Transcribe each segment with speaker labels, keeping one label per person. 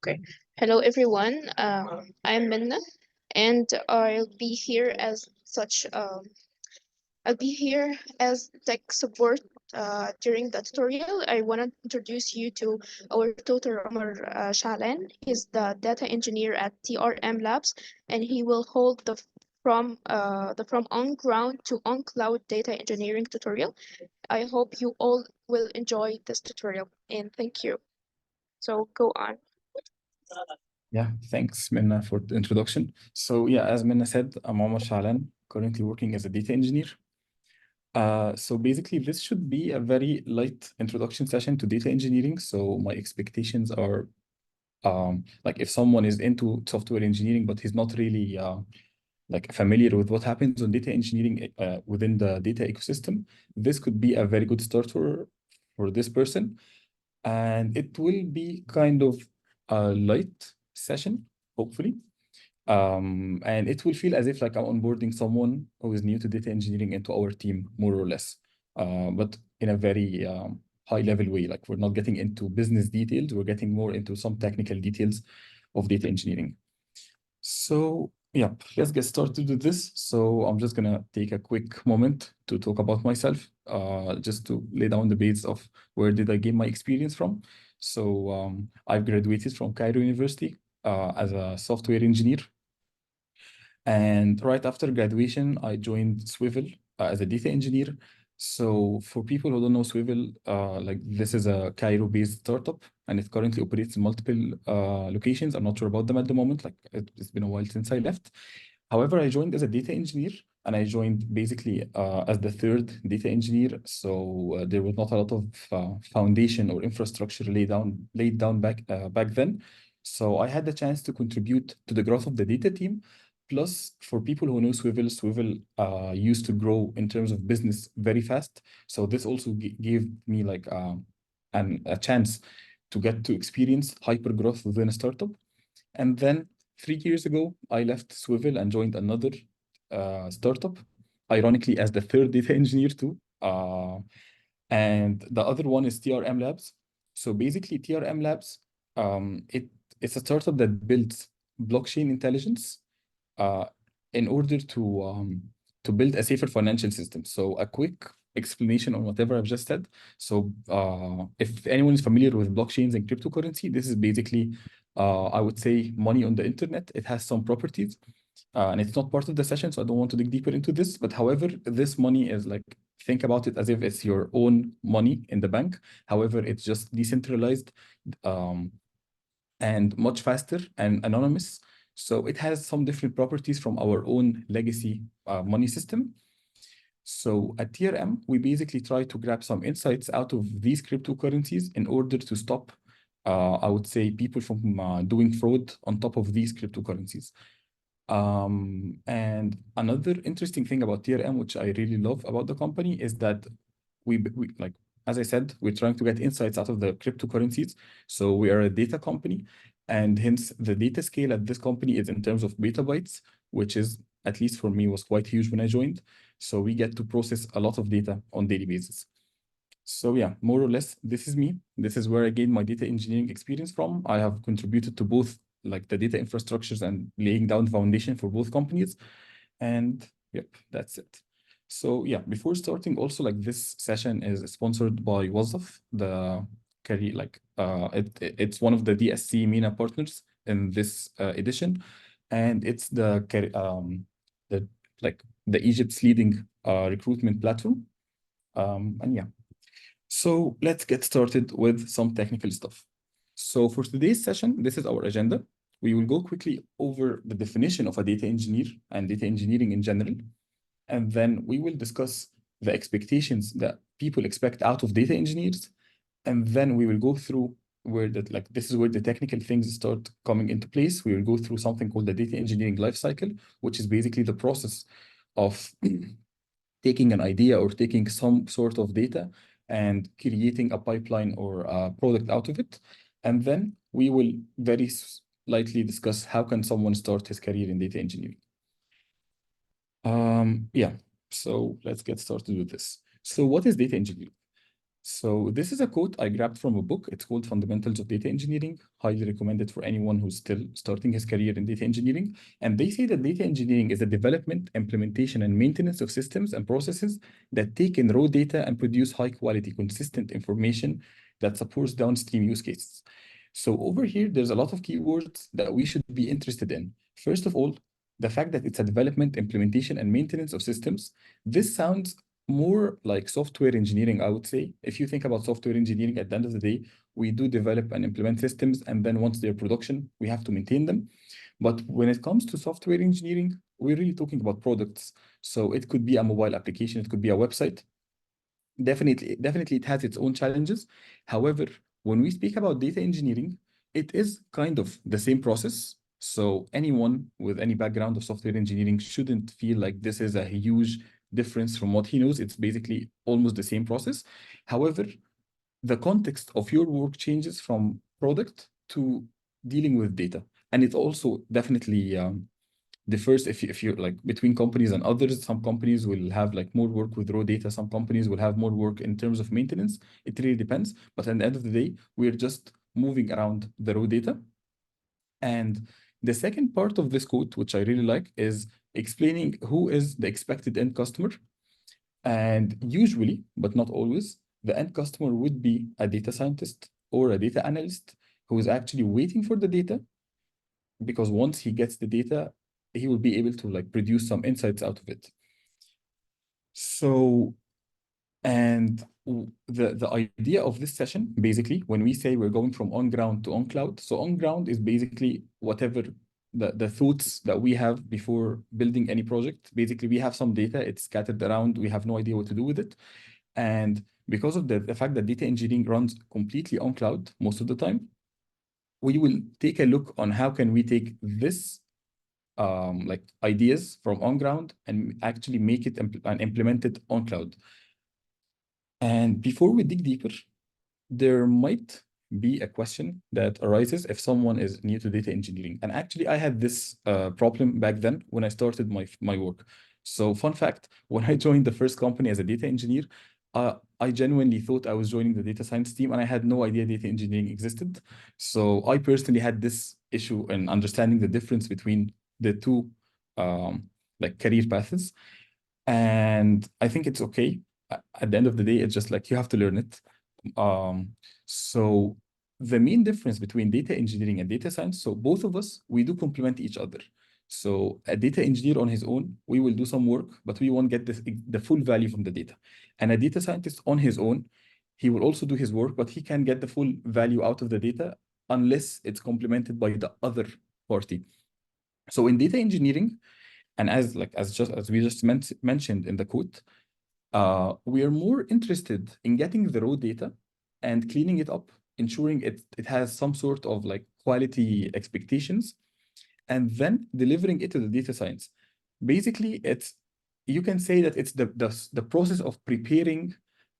Speaker 1: Okay. Hello, everyone. I'm Minna, and I'll be here as tech support during the tutorial. I want to introduce you to our tutor, Omar Shaalan. He's the data engineer at TRM Labs, and he will hold the from on ground to on cloud data engineering tutorial. I hope you all will enjoy this tutorial, and thank you. So go on.
Speaker 2: Yeah, thanks, Minna, for the introduction. So yeah, as Minna said, I'm Omar Shaalan, currently working as a data engineer. So basically, this should be a very light introduction session to data engineering. So my expectations are like if someone is into software engineering, but he's not really like familiar with what happens on data engineering within the data ecosystem, this could be a very good start for this person. And it will be kind of a light session, hopefully. And it will feel as if like I'm onboarding someone who is new to data engineering into our team, more or less, but in a very high level way. Like we're not getting into business details, we're getting more into some technical details of data engineering. So yeah, let's get started with this. So I'm just gonna take a quick moment to talk about myself, just to lay down the base of where did I gain my experience from. So I've graduated from Cairo University as a software engineer. And right after graduation, I joined Swivel as a data engineer. So for people who don't know Swivel, like this is a Cairo-based startup, and it currently operates in multiple locations. I'm not sure about them at the moment. Like it's been a while since I left. However, I joined as a data engineer, and I joined basically as the third data engineer. So there was not a lot of foundation or infrastructure laid down back then. So I had the chance to contribute to the growth of the data team. Plus, for people who know Swivel used to grow in terms of business very fast. So this also gave me like a chance to get to experience hyper growth within a startup. And then 3 years ago, I left Swivel and joined another startup, ironically as the third data engineer too. And the other one is TRM Labs. So basically, TRM Labs, it's a startup that builds blockchain intelligence uh, in order to build a safer financial system. So a quick explanation on whatever I've just said. So if anyone is familiar with blockchains and cryptocurrency, this is basically, I would say, money on the internet. It has some properties. And it's not part of the session, so I don't want to dig deeper into this. But however, this money is like, think about it as if it's your own money in the bank. However, it's just decentralized and much faster and anonymous. So it has some different properties from our own legacy money system. So at TRM, we basically try to grab some insights out of these cryptocurrencies in order to stop, I would say, people from doing fraud on top of these cryptocurrencies. And another interesting thing about TRM, which I really love about the company, is that we like, as I said, we're trying to get insights out of the cryptocurrencies. So we are a data company, and hence the data scale at this company is in terms of petabytes, which is, at least for me, was quite huge when I joined. So we get to process a lot of data on daily basis. So yeah, more or less, this is me. This is where I gained my data engineering experience from. I have contributed to both like the data infrastructures and laying down the foundation for both companies. And yep, that's it. So yeah, before starting, also like this session is sponsored by Wazaf, the career, like it's one of the DSC MENA partners in this edition, and it's the like the Egypt's leading recruitment platform. And yeah, so let's get started with some technical stuff. So for today's session, this is our agenda. We will go quickly over the definition of a data engineer and data engineering in general. And then we will discuss the expectations that people expect out of data engineers. And then we will go through where that, like, this is where the technical things start coming into place. We will go through something called the data engineering lifecycle, which is basically the process of taking an idea or taking some sort of data and creating a pipeline or a product out of it. And then we will very lightly discuss how can someone start his career in data engineering. Yeah, so let's get started with this. So what is data engineering? So this is a quote I grabbed from a book. It's called Fundamentals of Data Engineering. Highly recommended for anyone who's still starting his career in data engineering. And they say that data engineering is the development, implementation, and maintenance of systems and processes that take in raw data and produce high quality, consistent information that supports downstream use cases. So over here, there's a lot of keywords that we should be interested in. First of all, the fact that it's a development, implementation, and maintenance of systems. This sounds more like software engineering, I would say. If you think about software engineering, at the end of the day, we do develop and implement systems, and then once they're production, we have to maintain them. But when it comes to software engineering, we're really talking about products. So it could be a mobile application, it could be a website. Definitely, it has its own challenges. However, when we speak about data engineering, it is kind of the same process. So anyone with any background of software engineering shouldn't feel like this is a huge difference from what he knows. It's basically almost the same process. However, the context of your work changes from product to dealing with data. And it also definitely differs if you're like between companies and others. Some companies will have like more work with raw data. Some companies will have more work in terms of maintenance. It really depends. But at the end of the day, we're just moving around the raw data. And the second part of this quote, which I really like, is explaining who is the expected end customer. And usually, but not always, the end customer would be a data scientist or a data analyst who is actually waiting for the data, because once he gets the data, he will be able to like produce some insights out of it. So, and the idea of this session, basically, when we say we're going from on ground to on cloud, so on ground is basically whatever the thoughts that we have before building any project. Basically, we have some data, it's scattered around, we have no idea what to do with it. And because of the fact that data engineering runs completely on cloud most of the time, we will take a look on how can we take this like ideas from on ground and actually make it and implement it on cloud. And before we dig deeper, there might be a question that arises if someone is new to data engineering. And actually, I had this problem back then when I started my work. So fun fact, when I joined the first company as a data engineer, I genuinely thought I was joining the data science team, and I had no idea data engineering existed. So I personally had this issue in understanding the difference between the two like career paths. And I think it's okay. At the end of the day, it's just like you have to learn it. Um, so the main difference between data engineering and data science, so both of us, we do complement each other. So a data engineer on his own, we will do some work, but we won't get the full value from the data. And a data scientist on his own, he will also do his work, but he can get the full value out of the data unless it's complemented by the other party. So in data engineering, and as we just mentioned in the quote, we are more interested in getting the raw data and cleaning it up, ensuring it has some sort of like quality expectations, and then delivering it to the data science. Basically, you can say that it's the process of preparing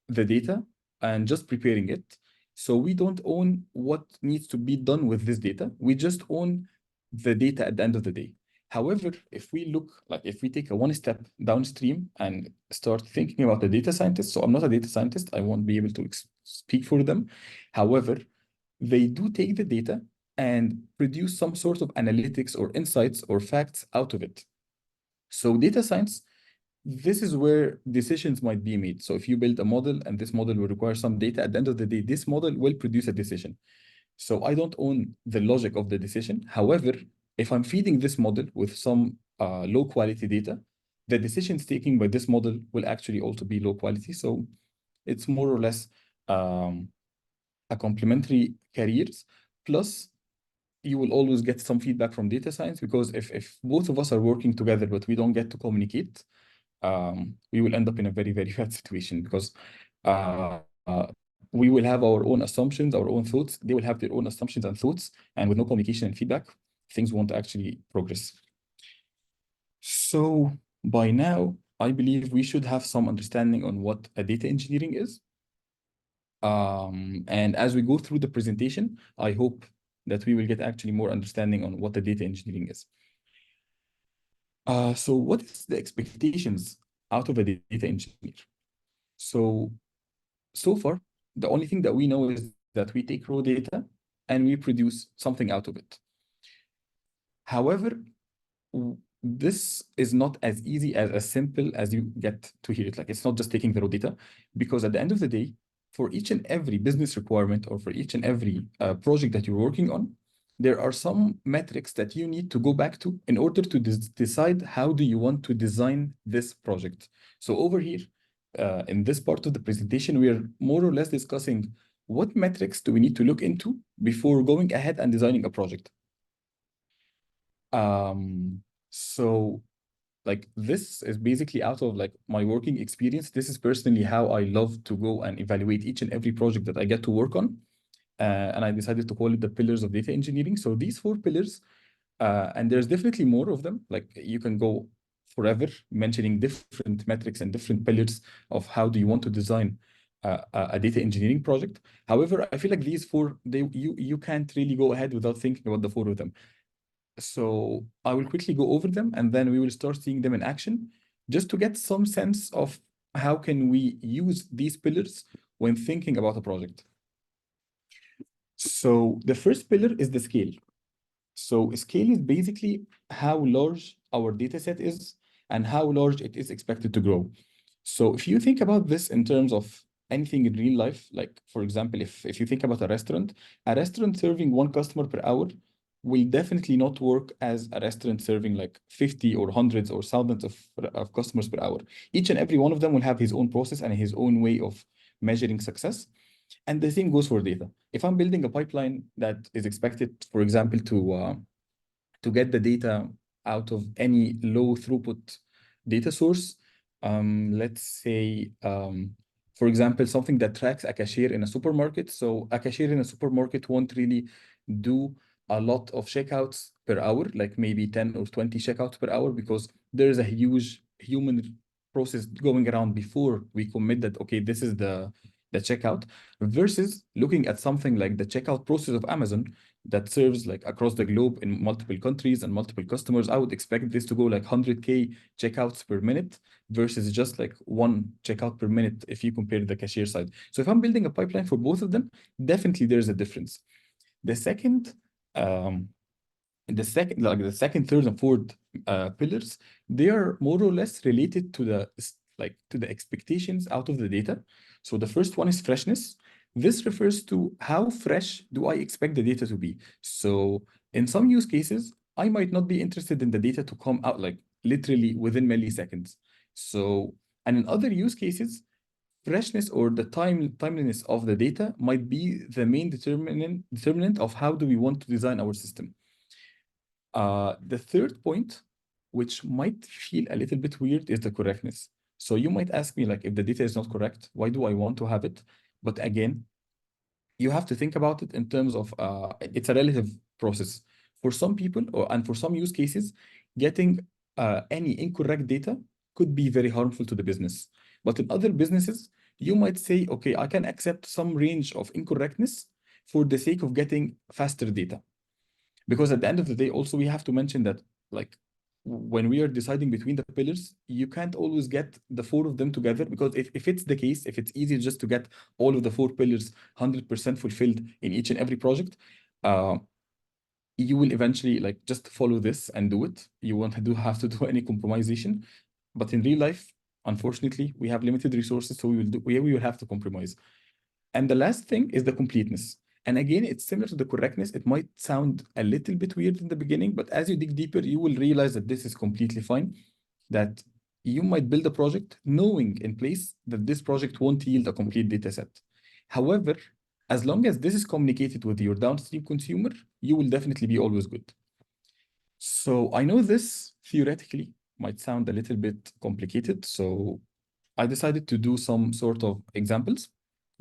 Speaker 2: the data and just preparing it. So we don't own what needs to be done with this data. We just own the data at the end of the day. However, if we take a one step downstream and start thinking about the data scientist, so I'm not a data scientist, I won't be able to speak for them. However, they do take the data and produce some sort of analytics or insights or facts out of it. So data science, this is where decisions might be made. So if you build a model and this model will require some data, at the end of the day, this model will produce a decision. So I don't own the logic of the decision. However, if I'm feeding this model with some low quality data, the decisions taken by this model will actually also be low quality. So it's more or less a complementary careers. Plus, you will always get some feedback from data science, because if both of us are working together but we don't get to communicate, we will end up in a very, very bad situation, because uh, we will have our own assumptions, our own thoughts. They will have their own assumptions and thoughts. And with no communication and feedback, things won't actually progress. So by now, I believe we should have some understanding on what a data engineering is. And as we go through the presentation, I hope that we will get actually more understanding on what the data engineering is. So what is the expectations out of a data engineer? So far, the only thing that we know is that we take raw data and we produce something out of it. However, this is not as easy as simple as you get to hear it. Like, it's not just taking the raw data, because at the end of the day, for each and every business requirement or for each and every project that you're working on, there are some metrics that you need to go back to in order to decide how do you want to design this project. So over here, in this part of the presentation, we are more or less discussing what metrics do we need to look into before going ahead and designing a project. So like, this is basically out of like my working experience. This is personally how I love to go and evaluate each and every project that I get to work on. And I decided to call it the pillars of data engineering. So these 4 pillars, and there's definitely more of them. Like, you can go forever mentioning different metrics and different pillars of how do you want to design a data engineering project. However, I feel like these 4, you can't really go ahead without thinking about the 4 of them. So I will quickly go over them, and then we will start seeing them in action, just to get some sense of how can we use these pillars when thinking about a project. So the first pillar is the scale. So scale is basically how large our data set is and how large it is expected to grow. So if you think about this in terms of anything in real life, like for example, if you think about a restaurant serving 1 customer per hour will definitely not work as a restaurant serving like 50 or hundreds or thousands of customers per hour. Each and every one of them will have his own process and his own way of measuring success. And the same goes for data. If I'm building a pipeline that is expected, for example, to get the data out of any low throughput data source, let's say, for example, something that tracks a cashier in a supermarket. So a cashier in a supermarket won't really do a lot of checkouts per hour, like maybe 10 or 20 checkouts per hour, because there is a huge human process going around before we commit that, okay, this is the checkout, versus looking at something like the checkout process of Amazon that serves like across the globe in multiple countries and multiple customers. I would expect this to go like 100K checkouts per minute versus just like 1 checkout per minute if you compare the cashier side. So if I'm building a pipeline for both of them, definitely there's a difference. The second, like the second, third, and fourth pillars, they are more or less related to the expectations out of the data. So the first one is freshness. This refers to how fresh do I expect the data to be. So in some use cases, I might not be interested in the data to come out like literally within milliseconds. So, and in other use cases, freshness or the timeliness of the data might be the main determinant of how do we want to design our system. The third point, which might feel a little bit weird, is the correctness. So you might ask me, like, if the data is not correct, why do I want to have it? But again, you have to think about it in terms of it's a relative process. For some people, and for some use cases, getting any incorrect data could be very harmful to the business. But in other businesses, you might say, okay, I can accept some range of incorrectness for the sake of getting faster data. Because at the end of the day, also, we have to mention that, like, when we are deciding between the pillars, you can't always get the 4 of them together, because if it's the case, if it's easy just to get all of the 4 pillars 100% fulfilled in each and every project, you will eventually like just follow this and do it. You won't have to do any compromisation. But in real life, unfortunately, we have limited resources, so we will have to compromise. And the last thing is the completeness. And again, it's similar to the correctness. It might sound a little bit weird in the beginning, but as you dig deeper, you will realize that this is completely fine. That you might build a project knowing in place that this project won't yield a complete data set. However, as long as this is communicated with your downstream consumer, you will definitely be always good. So I know this theoretically might sound a little bit complicated. So I decided to do some sort of examples,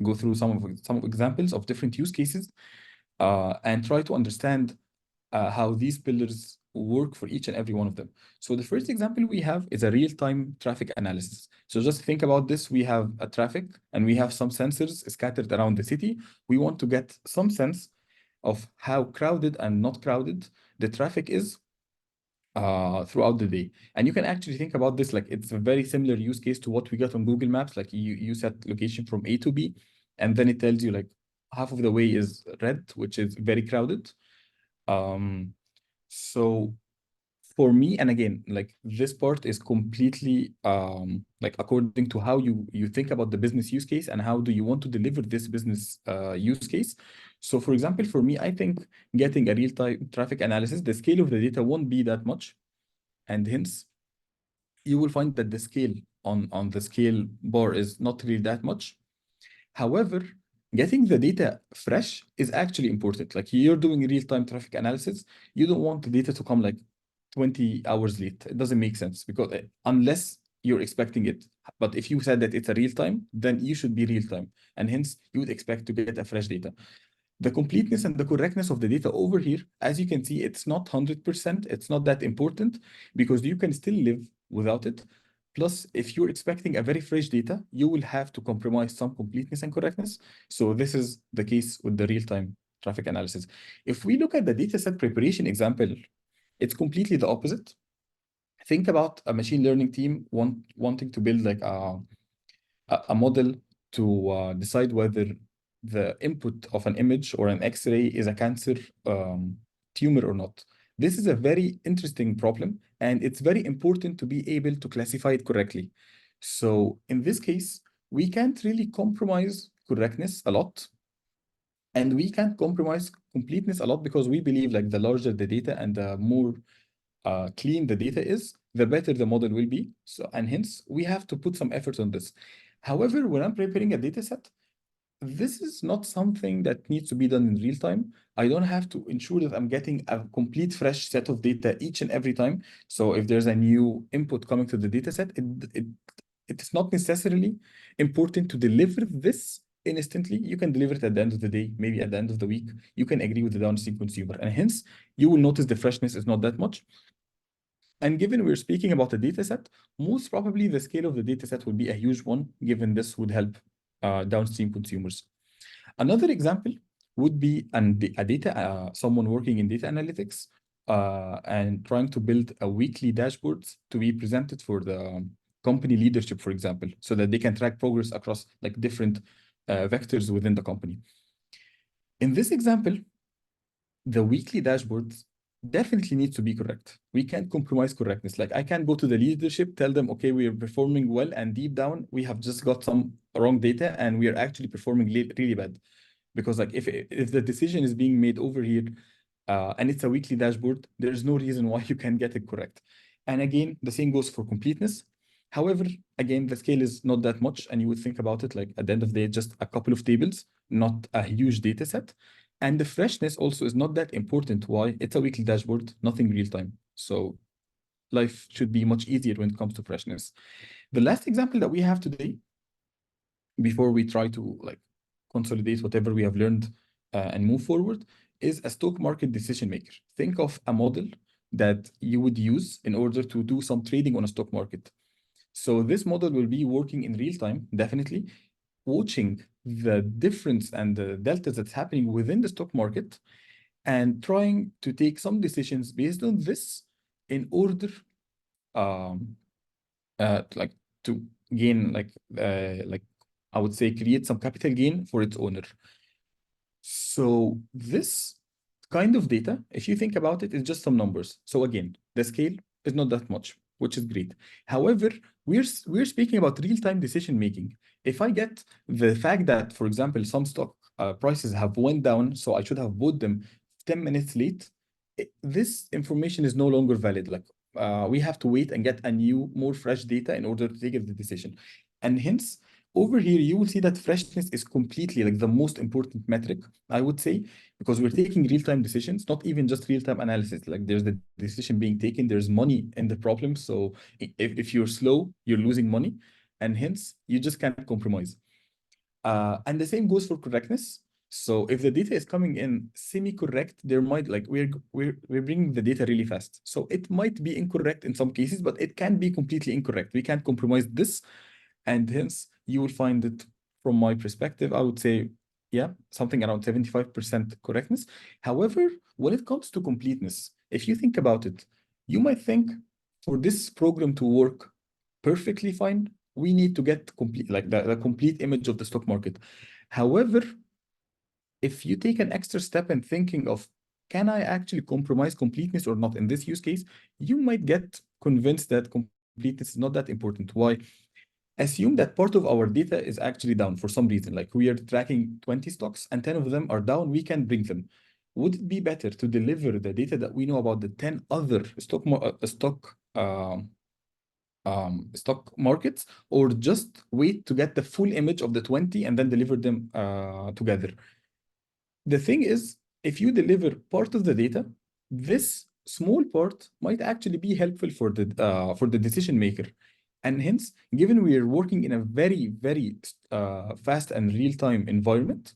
Speaker 2: go through some examples of different use cases, and try to understand how these pillars work for each and every one of them. So the first example we have is a real-time traffic analysis. So just think about this. We have a traffic and we have some sensors scattered around the city. We want to get some sense of how crowded and not crowded the traffic is throughout the day. And you can actually think about this like it's a very similar use case to what we got on Google Maps. Like you set location from A to B. and then it tells you like half of the way is red, which is very crowded. So for me, and again, like this part is completely like according to how you think about the business use case and how do you want to deliver this business use case. So for example, for me, I think getting a real-time traffic analysis, the scale of the data won't be that much, and hence you will find that the scale on the scale bar is not really that much. However, getting the data fresh is actually important. Like you're doing real-time traffic analysis, you don't want the data to come like 20 hours late. It doesn't make sense because unless you're expecting it. But if you said that it's a real time, then you should be real time. And hence you would expect to get a fresh data. The completeness and the correctness of the data over here, as you can see, it's not 100%. It's not that important because you can still live without it. Plus, if you're expecting a very fresh data, you will have to compromise some completeness and correctness. So this is the case with the real-time traffic analysis. If we look at the dataset preparation example, it's completely the opposite. Think about a machine learning team wanting to build like a model to decide whether the input of an image or an X-ray is a cancer tumor or not. This is a very interesting problem, and it's very important to be able to classify it correctly. So in this case, we can't really compromise correctness a lot, and we can't compromise completeness a lot because we believe like the larger the data and the more clean the data is, the better the model will be. So, and hence we have to put some effort on this. However, when I'm preparing a data set, this is not something that needs to be done in real time. I don't have to ensure that I'm getting a complete fresh set of data each and every time. So if there's a new input coming to the data set, it is not necessarily important to deliver this instantly. You can deliver it at the end of the day, maybe at the end of the week. You can agree with the downstream consumer, and hence you will notice the freshness is not that much. And given we're speaking about a data set, most probably the scale of the data set will be a huge one, given this would help downstream consumers. Another example would be a data someone working in data analytics and trying to build a weekly dashboard to be presented for the company leadership, for example, so that they can track progress across like different vectors within the company. In this example, the weekly dashboards definitely needs to be correct. We can't compromise correctness. Like I can't go to the leadership, tell them, okay, we are performing well, and deep down we have just got some wrong data and we are actually performing really bad. Because like if the decision is being made over here and it's a weekly dashboard, there's no reason why you can get it correct. And again, the same goes for completeness. However, again, the scale is not that much, and you would think about it like at the end of the day, just a couple of tables, not a huge data set. And the freshness also is not that important. Why? It's a weekly dashboard, nothing real time. So life should be much easier when it comes to freshness. The last example that we have today, before we try to like consolidate whatever we have learned and move forward, is a stock market decision maker. Think of a model that you would use in order to do some trading on a stock market. So this model will be working in real time, definitely, watching the difference and the deltas that's happening within the stock market and trying to take some decisions based on this in order um, like to gain like I would say create some capital gain for its owner. So this kind of data, if you think about it, is just some numbers. So again, the scale is not that much, which is great. However, we're speaking about real-time decision making. If I get the fact that, for example, some stock prices have went down, so I should have bought them 10 minutes late, this information is no longer valid. Like we have to wait and get a new, more fresh data in order to take the decision. And hence, over here, you will see that freshness is completely like the most important metric, I would say, because we're taking real-time decisions, not even just real-time analysis. Like there's the decision being taken, there's money in the problem. So if you're slow, you're losing money, and hence you just can't compromise. And the same goes for correctness. So if the data is coming in semi-correct, there might like we're bringing the data really fast. So it might be incorrect in some cases, but it can be completely incorrect. We can't compromise this, and hence you will find it from my perspective, I would say, yeah, something around 75% correctness. However, when it comes to completeness, if you think about it, you might think for this program to work perfectly fine, we need to get complete like the complete image of the stock market. However, if you take an extra step in thinking of, can I actually compromise completeness or not in this use case, you might get convinced that completeness is not that important. Why? Assume that part of our data is actually down for some reason, like we are tracking 20 stocks and 10 of them are down, we can bring them. Would it be better to deliver the data that we know about the 10 other stock markets, or just wait to get the full image of the 20 and then deliver them together? The thing is, if you deliver part of the data, this small part might actually be helpful for the decision maker. And hence, given we are working in a very, very fast and real-time environment,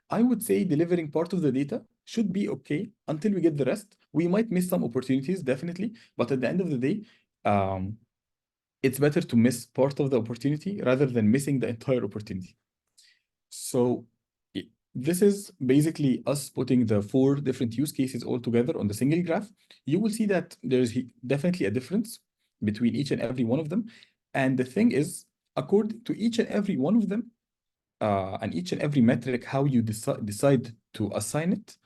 Speaker 2: I would say delivering part of the data should be okay until we get the rest. We might miss some opportunities, definitely, but at the end of the day, um, it's better to miss part of the opportunity rather than missing the entire opportunity. So this is basically us putting the 4 different use cases all together on the single graph. You will see that there's definitely a difference between each and every one of them. And the thing is, according to each and every one of them, and each and every metric, how you decide to assign it,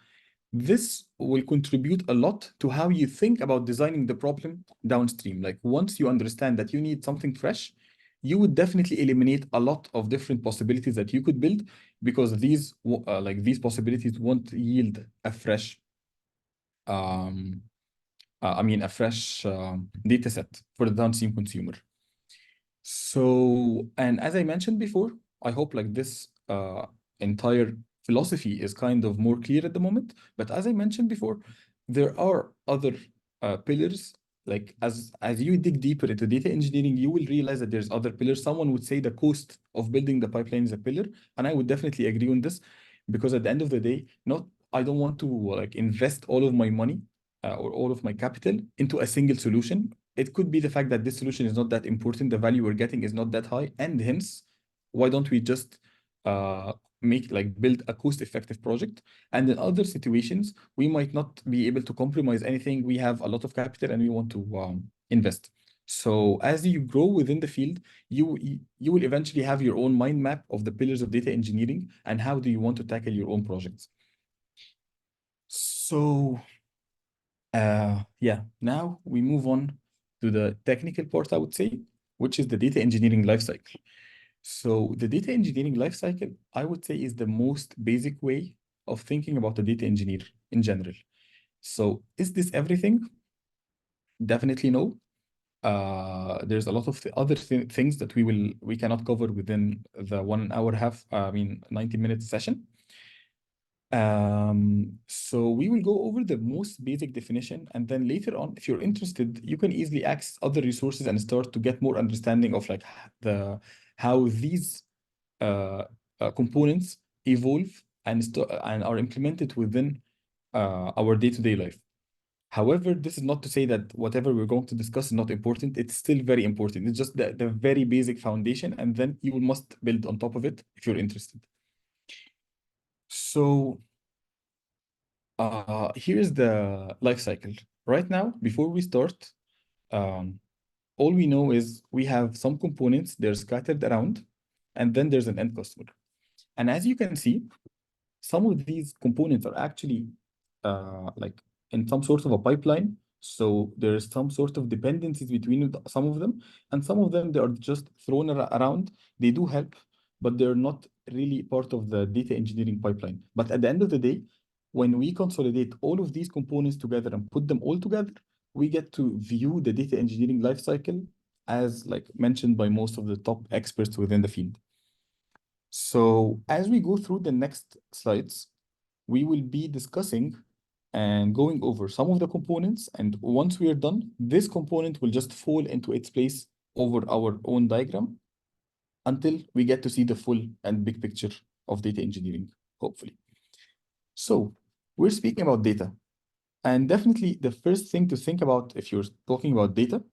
Speaker 2: this will contribute a lot to how you think about designing the problem downstream. Like once you understand that you need something fresh, you would definitely eliminate a lot of different possibilities that you could build, because these possibilities won't yield a fresh data set for the downstream consumer. So, and as I mentioned before, I hope like this entire philosophy is kind of more clear at the moment. But as I mentioned before, there are other pillars. Like as you dig deeper into data engineering, you will realize that there's other pillars. Someone would say the cost of building the pipeline is a pillar, and I would definitely agree on this, because at the end of the day, not I don't want to like invest all of my money or all of my capital into a single solution. It could be the fact that this solution is not that important, the value we're getting is not that high, and hence, why don't we just uh, build a cost-effective project? And in other situations, we might not be able to compromise anything. We have a lot of capital and we want to invest. So as you grow within the field, you will eventually have your own mind map of the pillars of data engineering and how do you want to tackle your own projects. So yeah, now we move on to the technical part, I would say, which is the data engineering lifecycle. So the data engineering lifecycle, I would say, is the most basic way of thinking about a data engineer in general. So is this everything? Definitely no. There's a lot of other things that we cannot cover within the 1 hour half, 90-minute session. So we will go over the most basic definition, and then later on, if you're interested, you can easily access other resources and start to get more understanding of like how these components evolve and are implemented within our day-to-day life. However, this is not to say that whatever we're going to discuss is not important. It's still very important. It's just the very basic foundation, and then you must build on top of it if you're interested. So here's the life cycle. Right now, before we start, um, all we know is we have some components, they're scattered around, and then there's an end customer. And as you can see, some of these components are actually like in some sort of a pipeline. So there's some sort of dependencies between some of them, and some of them they are just thrown around. They do help, but they're not really part of the data engineering pipeline. But at the end of the day, when we consolidate all of these components together and put them all together, we get to view the data engineering lifecycle as like mentioned by most of the top experts within the field. So as we go through the next slides, we will be discussing and going over some of the components. And once we are done, this component will just fall into its place over our own diagram until we get to see the full and big picture of data engineering, hopefully. So we're speaking about data. And definitely the first thing to think about if you're talking about data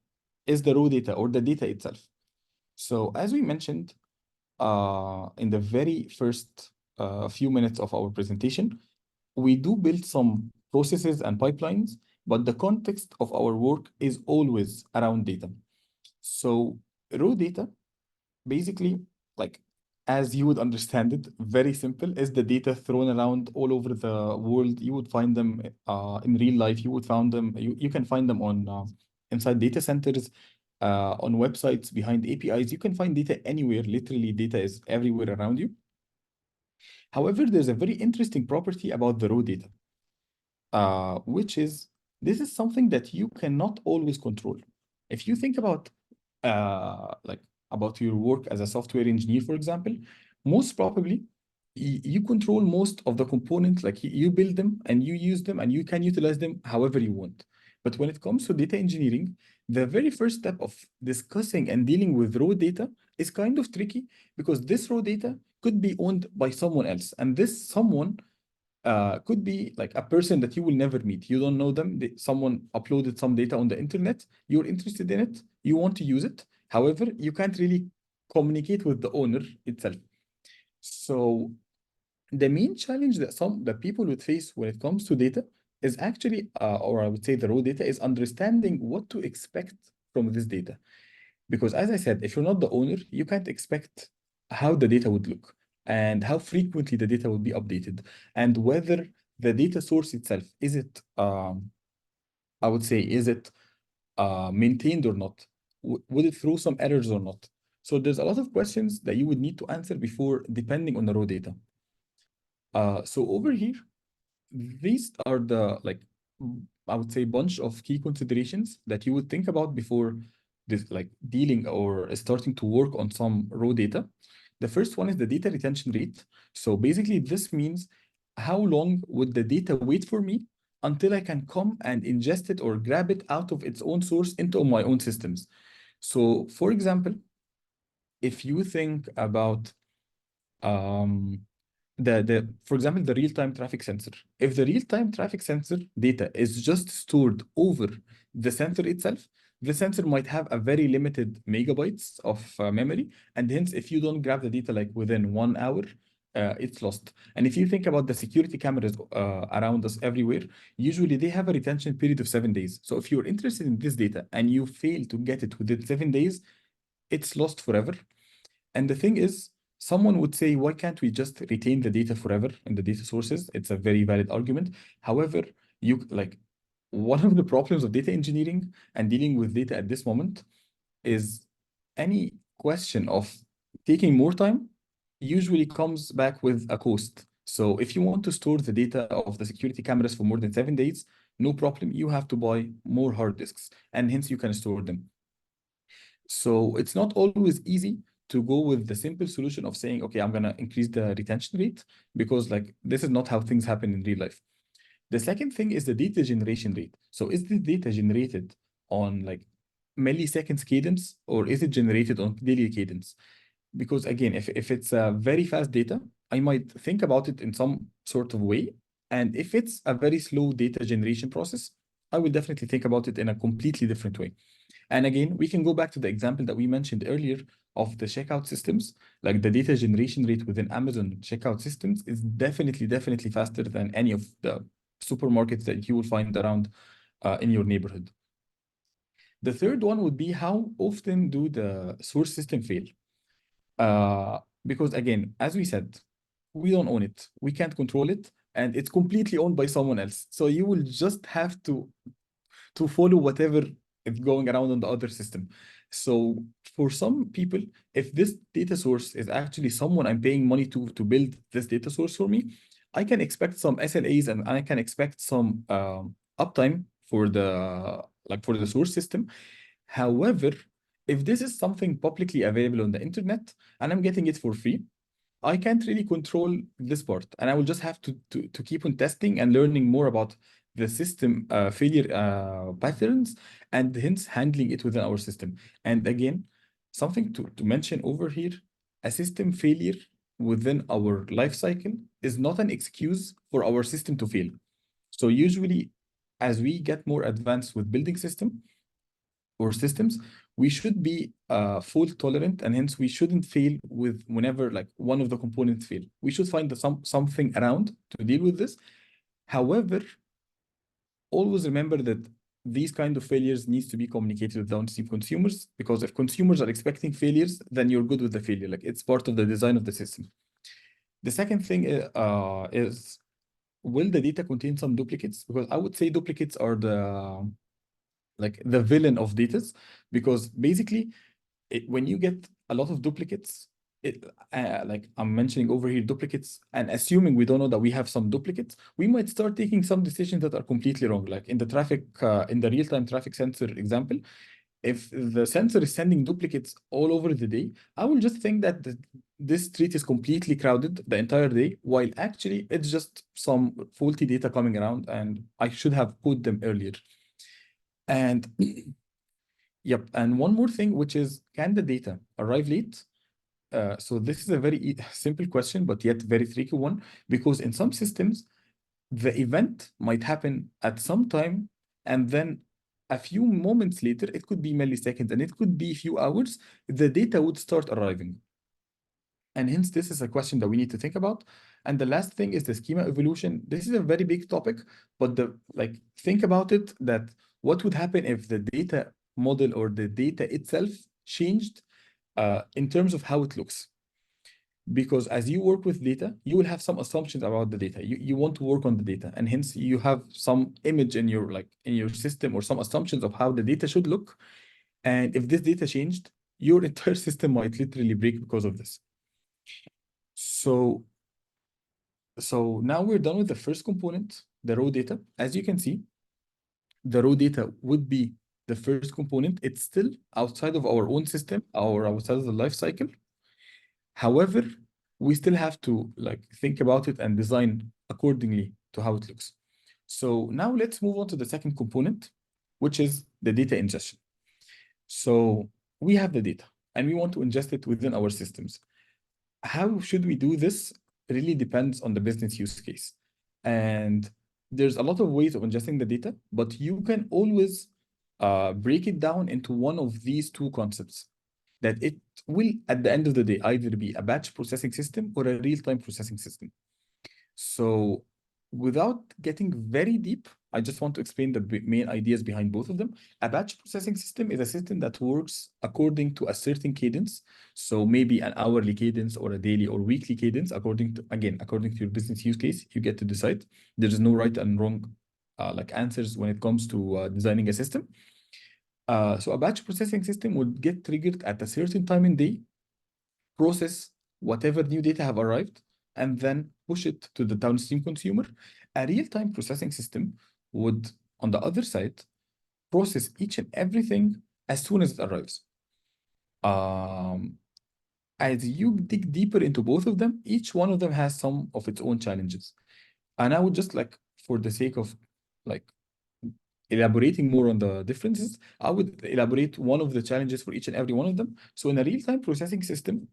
Speaker 2: is the raw data or the data itself. So as we mentioned in the very first few minutes of our presentation, we do build some processes and pipelines, but the context of our work is always around data. So raw data, basically, like as you would understand it, very simple, is the data thrown around all over the world. You would find them in real life. You would find them. You can find them on inside data centers, on websites, behind APIs. You can find data anywhere. Literally, data is everywhere around you. However, there's a very interesting property about the raw data, which is this is something that you cannot always control. If you think about like about your work as a software engineer, for example, most probably you control most of the components, like you build them and you use them and you can utilize them however you want. But when it comes to data engineering, the very first step of discussing and dealing with raw data is kind of tricky because this raw data could be owned by someone else. And this someone could be like a person that you will never meet. You don't know them. Someone uploaded some data on the internet. You're interested in it. You want to use it. However, you can't really communicate with the owner itself. So the main challenge that the people would face when it comes to data is actually, or I would say the raw data, is understanding what to expect from this data. Because as I said, if you're not the owner, you can't expect how the data would look and how frequently the data would be updated and whether the data source itself, is it, I would say, is it maintained or not? Would it throw some errors or not? So there's a lot of questions that you would need to answer before depending on the raw data. So over here, these are the I would say bunch of key considerations that you would think about before this dealing or starting to work on some raw data. The first one is the data retention rate. So basically this means how long would the data wait for me until I can come and ingest it or grab it out of its own source into my own systems. So for example, if you think about um, for example, the real-time traffic sensor. If the real-time traffic sensor data is just stored over the sensor itself, the sensor might have a very limited megabytes of memory, and hence, if you don't grab the data like within 1 hour, it's lost. And if you think about the security cameras around us everywhere, usually they have a retention period of 7 days. So if you're interested in this data and you fail to get it within 7 days, it's lost forever. And the thing is, someone would say, why can't we just retain the data forever in the data sources? It's a very valid argument. However, one of the problems of data engineering and dealing with data at this moment is any question of taking more time usually comes back with a cost. So if you want to store the data of the security cameras for more than 7 days, no problem. You have to buy more hard disks and hence you can store them. So it's not always easy to go with the simple solution of saying, okay, I'm going to increase the retention rate because this is not how things happen in real life. The second thing is the data generation rate. So is the data generated on milliseconds cadence or is it generated on daily cadence? Because again, if it's a very fast data, I might think about it in some sort of way. And if it's a very slow data generation process, I will definitely think about it in a completely different way. And again, we can go back to the example that we mentioned earlier of the checkout systems. Like the data generation rate within Amazon checkout systems is definitely faster than any of the supermarkets that you will find around in your neighborhood. The third one would be how often do the source system fail? Because again, as we said, we don't own it. We can't control it. And it's completely owned by someone else. So you will just have to follow whatever is going around on the other system. So for some people, if this data source is actually someone I'm paying money to build this data source for me, I can expect some SLAs and I can expect some uptime for the source system. However, if this is something publicly available on the internet and I'm getting it for free, I can't really control this part, and I will just have to keep on testing and learning more about the system failure patterns and hence handling it within our system. And again, something to mention over here, a system failure within our life cycle is not an excuse for our system to fail. So usually, as we get more advanced with building or systems, we should be fault tolerant, and hence we shouldn't fail whenever one of the components fail. We should find something around to deal with this. However, always remember that these kind of failures needs to be communicated with downstream consumers, because if consumers are expecting failures, then you're good with the failure. Like it's part of the design of the system. The second thing is, will the data contain some duplicates? Because I would say duplicates are the villain of data, because basically when you get a lot of duplicates, like I'm mentioning over here, duplicates, and assuming we don't know that we have some duplicates, we might start taking some decisions that are completely wrong. Like in the traffic, in the real-time traffic sensor example, if the sensor is sending duplicates all over the day, I will just think that this street is completely crowded the entire day, while actually it's just some faulty data coming around, and I should have put them earlier. And yep, and one more thing, which is, can the data arrive late? So this is a very simple question, but yet very tricky one, because in some systems, the event might happen at some time, and then a few moments later, it could be milliseconds, and it could be a few hours, the data would start arriving. And hence, this is a question that we need to think about. And the last thing is the schema evolution. This is a very big topic, but think about it, that what would happen if the data model or the data itself changed in terms of how it looks? Because as you work with data, you will have some assumptions about the data. You want to work on the data, and hence you have some image in your system, or some assumptions of how the data should look. And if this data changed, your entire system might literally break because of this. So now we're done with the first component, the raw data. As you can see, the raw data would be the first component. It's still outside of our own system or outside of the life cycle. However, we still have to think about it and design accordingly to how it looks. So now let's move on to the second component, which is the data ingestion. So we have the data and we want to ingest it within our systems. How should we do this? Really depends on the business use case. And there's a lot of ways of ingesting the data, but you can always break it down into one of these two concepts, that it will, at the end of the day, either be a batch processing system or a real-time processing system. So without getting very deep, I just want to explain the main ideas behind both of them. A batch processing system is a system that works according to a certain cadence. So maybe an hourly cadence or a daily or weekly cadence, according to your business use case. You get to decide. There is no right and wrong answers when it comes to designing a system. So a batch processing system would get triggered at a certain time in day, process whatever new data have arrived, and then push it to the downstream consumer. A real-time processing system would, on the other side, process each and everything as soon as it arrives. As you dig deeper into both of them, each one of them has some of its own challenges. And I would just for the sake of elaborating more on the differences, I would elaborate one of the challenges for each and every one of them. So in a real-time processing system,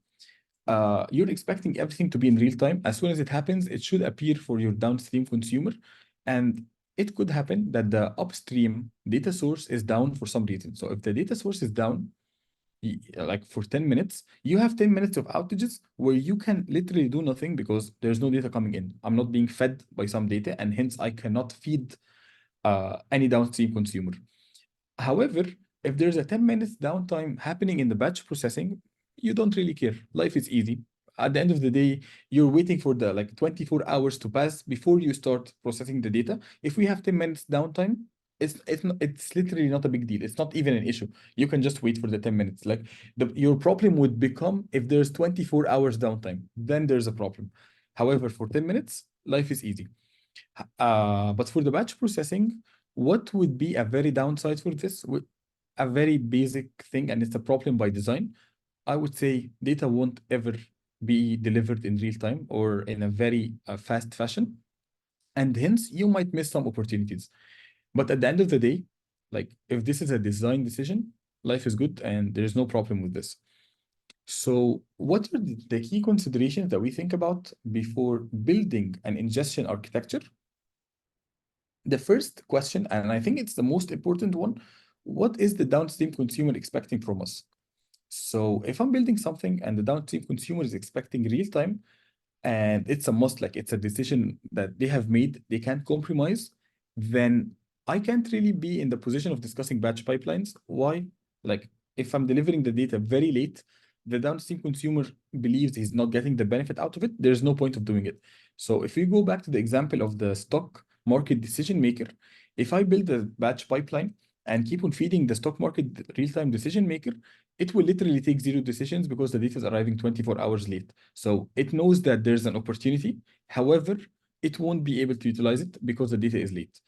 Speaker 2: you're expecting everything to be in real time. As soon as it happens, it should appear for your downstream consumer. And it could happen that the upstream data source is down for some reason. So if the data source is down, for 10 minutes, you have 10 minutes of outages where you can literally do nothing because there's no data coming in. I'm not being fed by some data, and hence I cannot feed any downstream consumer. However, if there's a 10 minutes downtime happening in the batch processing, you don't really care. Life is easy. At the end of the day, you're waiting for the 24 hours to pass before you start processing the data. If we have 10 minutes downtime, it's literally not a big deal. It's not even an issue. You can just wait for the 10 minutes. Your problem would become if there's 24 hours downtime, then there's a problem. However, for 10 minutes, life is easy. But for the batch processing, what would be a very downside for this? A very basic thing, and it's a problem by design. I would say data won't ever be delivered in real time or in a very fast fashion. And hence, you might miss some opportunities. But at the end of the day, if this is a design decision, life is good and there's no problem with this. So what are the key considerations that we think about before building an ingestion architecture? The first question, and I think it's the most important one, what is the downstream consumer expecting from us? So if I'm building something and the downstream consumer is expecting real time, and it's a must, it's a decision that they have made, they can't compromise, then I can't really be in the position of discussing batch pipelines. Why? Like, if I'm delivering the data very late, the downstream consumer believes he's not getting the benefit out of it. There's no point of doing it. So if we go back to the example of the stock market decision maker, if I build a batch pipeline and keep on feeding the stock market real-time decision maker, it will literally take zero decisions because the data is arriving 24 hours late. So it knows that there's an opportunity. However, it won't be able to utilize it because the data is late.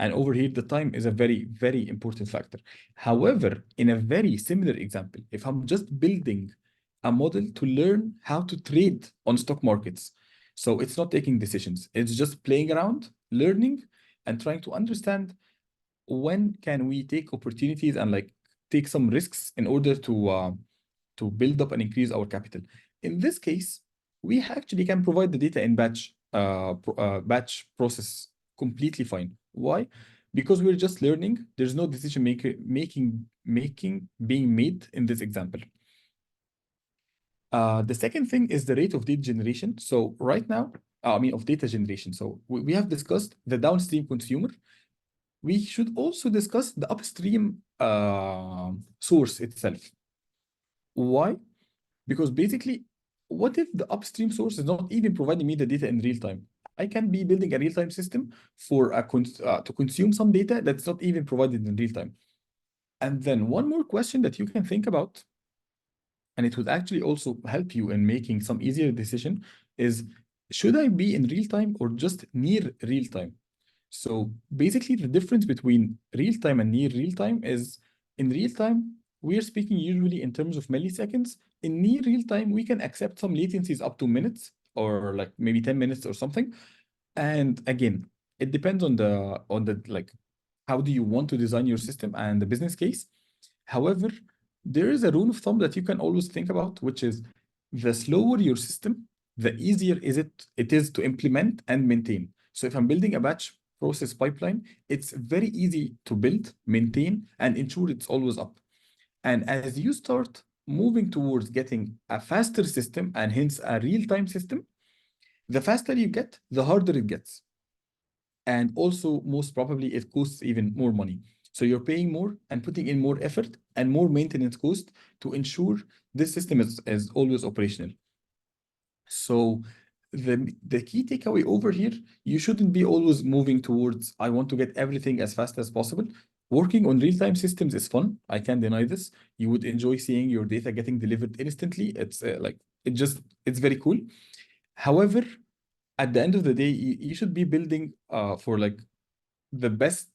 Speaker 2: And over here, the time is a very, very important factor. However, in a very similar example, if I'm just building a model to learn how to trade on stock markets, so it's not taking decisions, it's just playing around, learning, and trying to understand when can we take opportunities and like take some risks in order to build up and increase our capital. In this case, we actually can provide the data in batch process completely fine. Why? Because we're just learning. There's no decision making being made in this example. The second thing is the rate of data generation. So right now, of data generation. So we have discussed the downstream consumer. We should also discuss the upstream source itself. Why? Because basically, what if the upstream source is not even providing me the data in real time? I can be building a real-time system for to consume some data that's not even provided in real time. And then one more question that you can think about, and it would actually also help you in making some easier decision, is should I be in real time or just near real time? So basically, the difference between real time and near real time is in real time, we're speaking usually in terms of milliseconds. In near real time, we can accept some latencies up to minutes or like maybe 10 minutes or something. And again, it depends on the like how do you want to design your system and the business case. However, there is a rule of thumb that you can always think about, which is the slower your system, the easier it is to implement and maintain. So if I'm building a batch process pipeline, it's very easy to build, maintain, and ensure it's always up. And as you start moving towards getting a faster system and hence a real-time system, the faster you get, the harder it gets. And also, most probably, it costs even more money. So you're paying more and putting in more effort and more maintenance cost to ensure this system is always operational. So the key takeaway over here, you shouldn't be always moving towards, I want to get everything as fast as possible. Working on real-time systems is fun. I can't deny this. You would enjoy seeing your data getting delivered instantly. It's it's very cool. However, at the end of the day, you should be building for like the best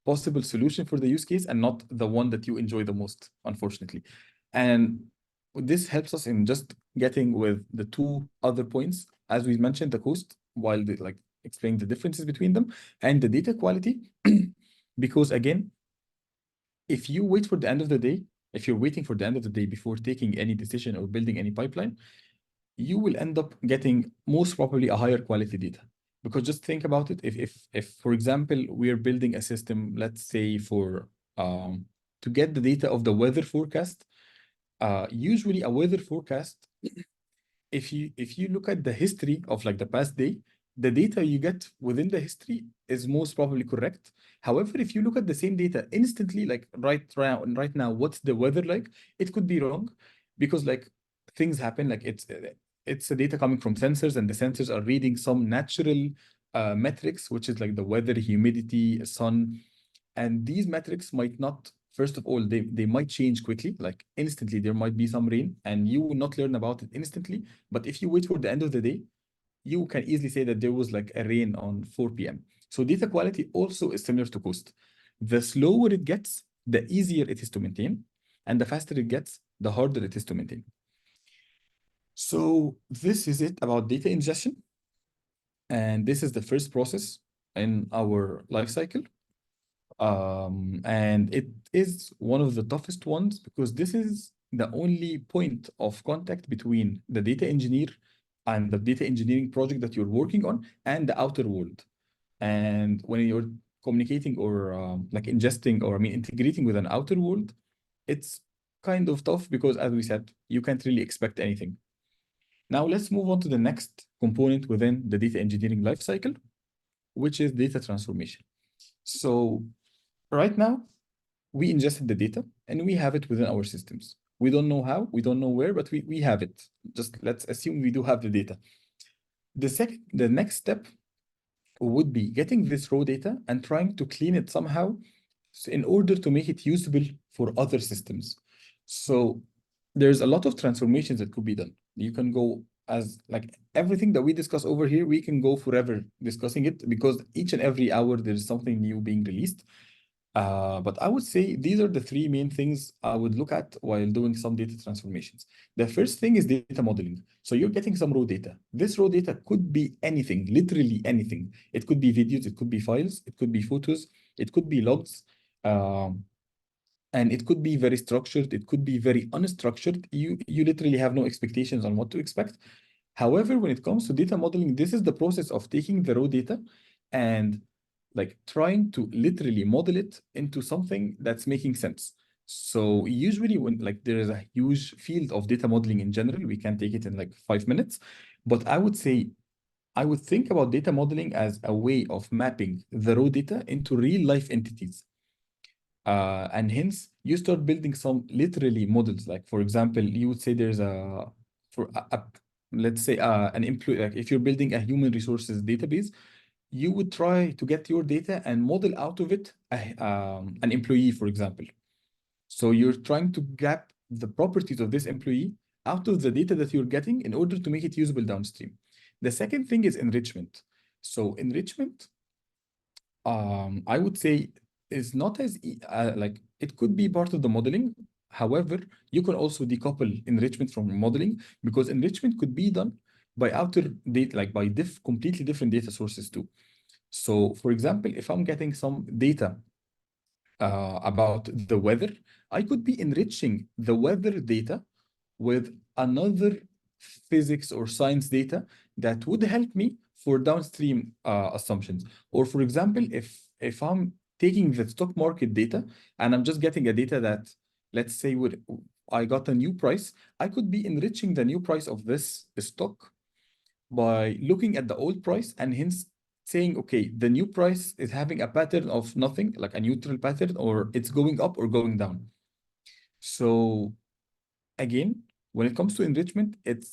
Speaker 2: possible solution for the use case and not the one that you enjoy the most, unfortunately. And this helps us in just getting with the two other points, as we mentioned, the cost, while like explaining the differences between them, and the data quality. Because again, if you wait for the end of the day, if you're waiting for the end of the day before taking any decision or building any pipeline, you will end up getting most probably a higher quality data. Because just think about it, if for example, we're building a system, let's say for to get the data of the weather forecast, usually a weather forecast, if you look at the history of like the past day, the data you get within the history is most probably correct. However, if you look at the same data instantly, like right now, what's the weather like? It could be wrong because like things happen. Like it's a data coming from sensors, and the sensors are reading some natural metrics, which is like the weather, humidity, sun, and these metrics might not. First of all, they might change quickly, like instantly. There might be some rain, and you will not learn about it instantly. But if you wait for the end of the day, you can easily say that there was like a rain on 4 p.m. So data quality also is similar to cost. The slower it gets, the easier it is to maintain, and the faster it gets, the harder it is to maintain. So this is it about data ingestion. And this is the first process in our life cycle. And it is one of the toughest ones because this is the only point of contact between the data engineer and the data engineering project that you're working on and the outer world. And when you're communicating or like ingesting or integrating with an outer world, it's kind of tough because, as we said, you can't really expect anything. Now let's move on to the next component within the data engineering lifecycle, which is data transformation. So right now, we ingested the data and we have it within our systems. We don't know how, we don't know where, but we have it. Just let's assume we do have the data. The next step would be getting this raw data and trying to clean it somehow in order to make it usable for other systems. So there's a lot of transformations that could be done. You can go as like everything that we discuss over here, we can go forever discussing it because each and every hour there's something new being released. But I would say these are the three main things I would look at while doing some data transformations. The first thing is data modeling. So you're getting some raw data. This raw data could be anything, literally anything. It could be videos, it could be files, it could be photos, it could be logs. Um, and it could be very structured, it could be very unstructured. You literally have no expectations on what to expect. However, when it comes to data modeling, this is the process of taking the raw data and like trying to literally model it into something that's making sense. So usually when like there is a huge field of data modeling in general, we can take it in like 5 minutes. But I would say I would think about data modeling as a way of mapping the raw data into real life entities. And hence you start building some literally models. Like for example, you would say there's a for a let's say an employee. Like if you're building a human resources database, you would try to get your data and model out of it an employee, for example. So you're trying to grab the properties of this employee out of the data that you're getting in order to make it usable downstream. The second thing is enrichment. So enrichment I would say is not as like it could be part of the modeling. However, you can also decouple enrichment from modeling because enrichment could be done by outer data, like by completely different data sources too. So, for example, if I'm getting some data about the weather, I could be enriching the weather data with another physics or science data that would help me for downstream assumptions. Or for example, if I'm taking the stock market data and I'm just getting a data that, let's say, would I got a new price, I could be enriching the new price of this stock by looking at the old price and hence saying, okay, the new price is having a pattern of nothing, like a neutral pattern, or it's going up or going down. So again, when it comes to enrichment, it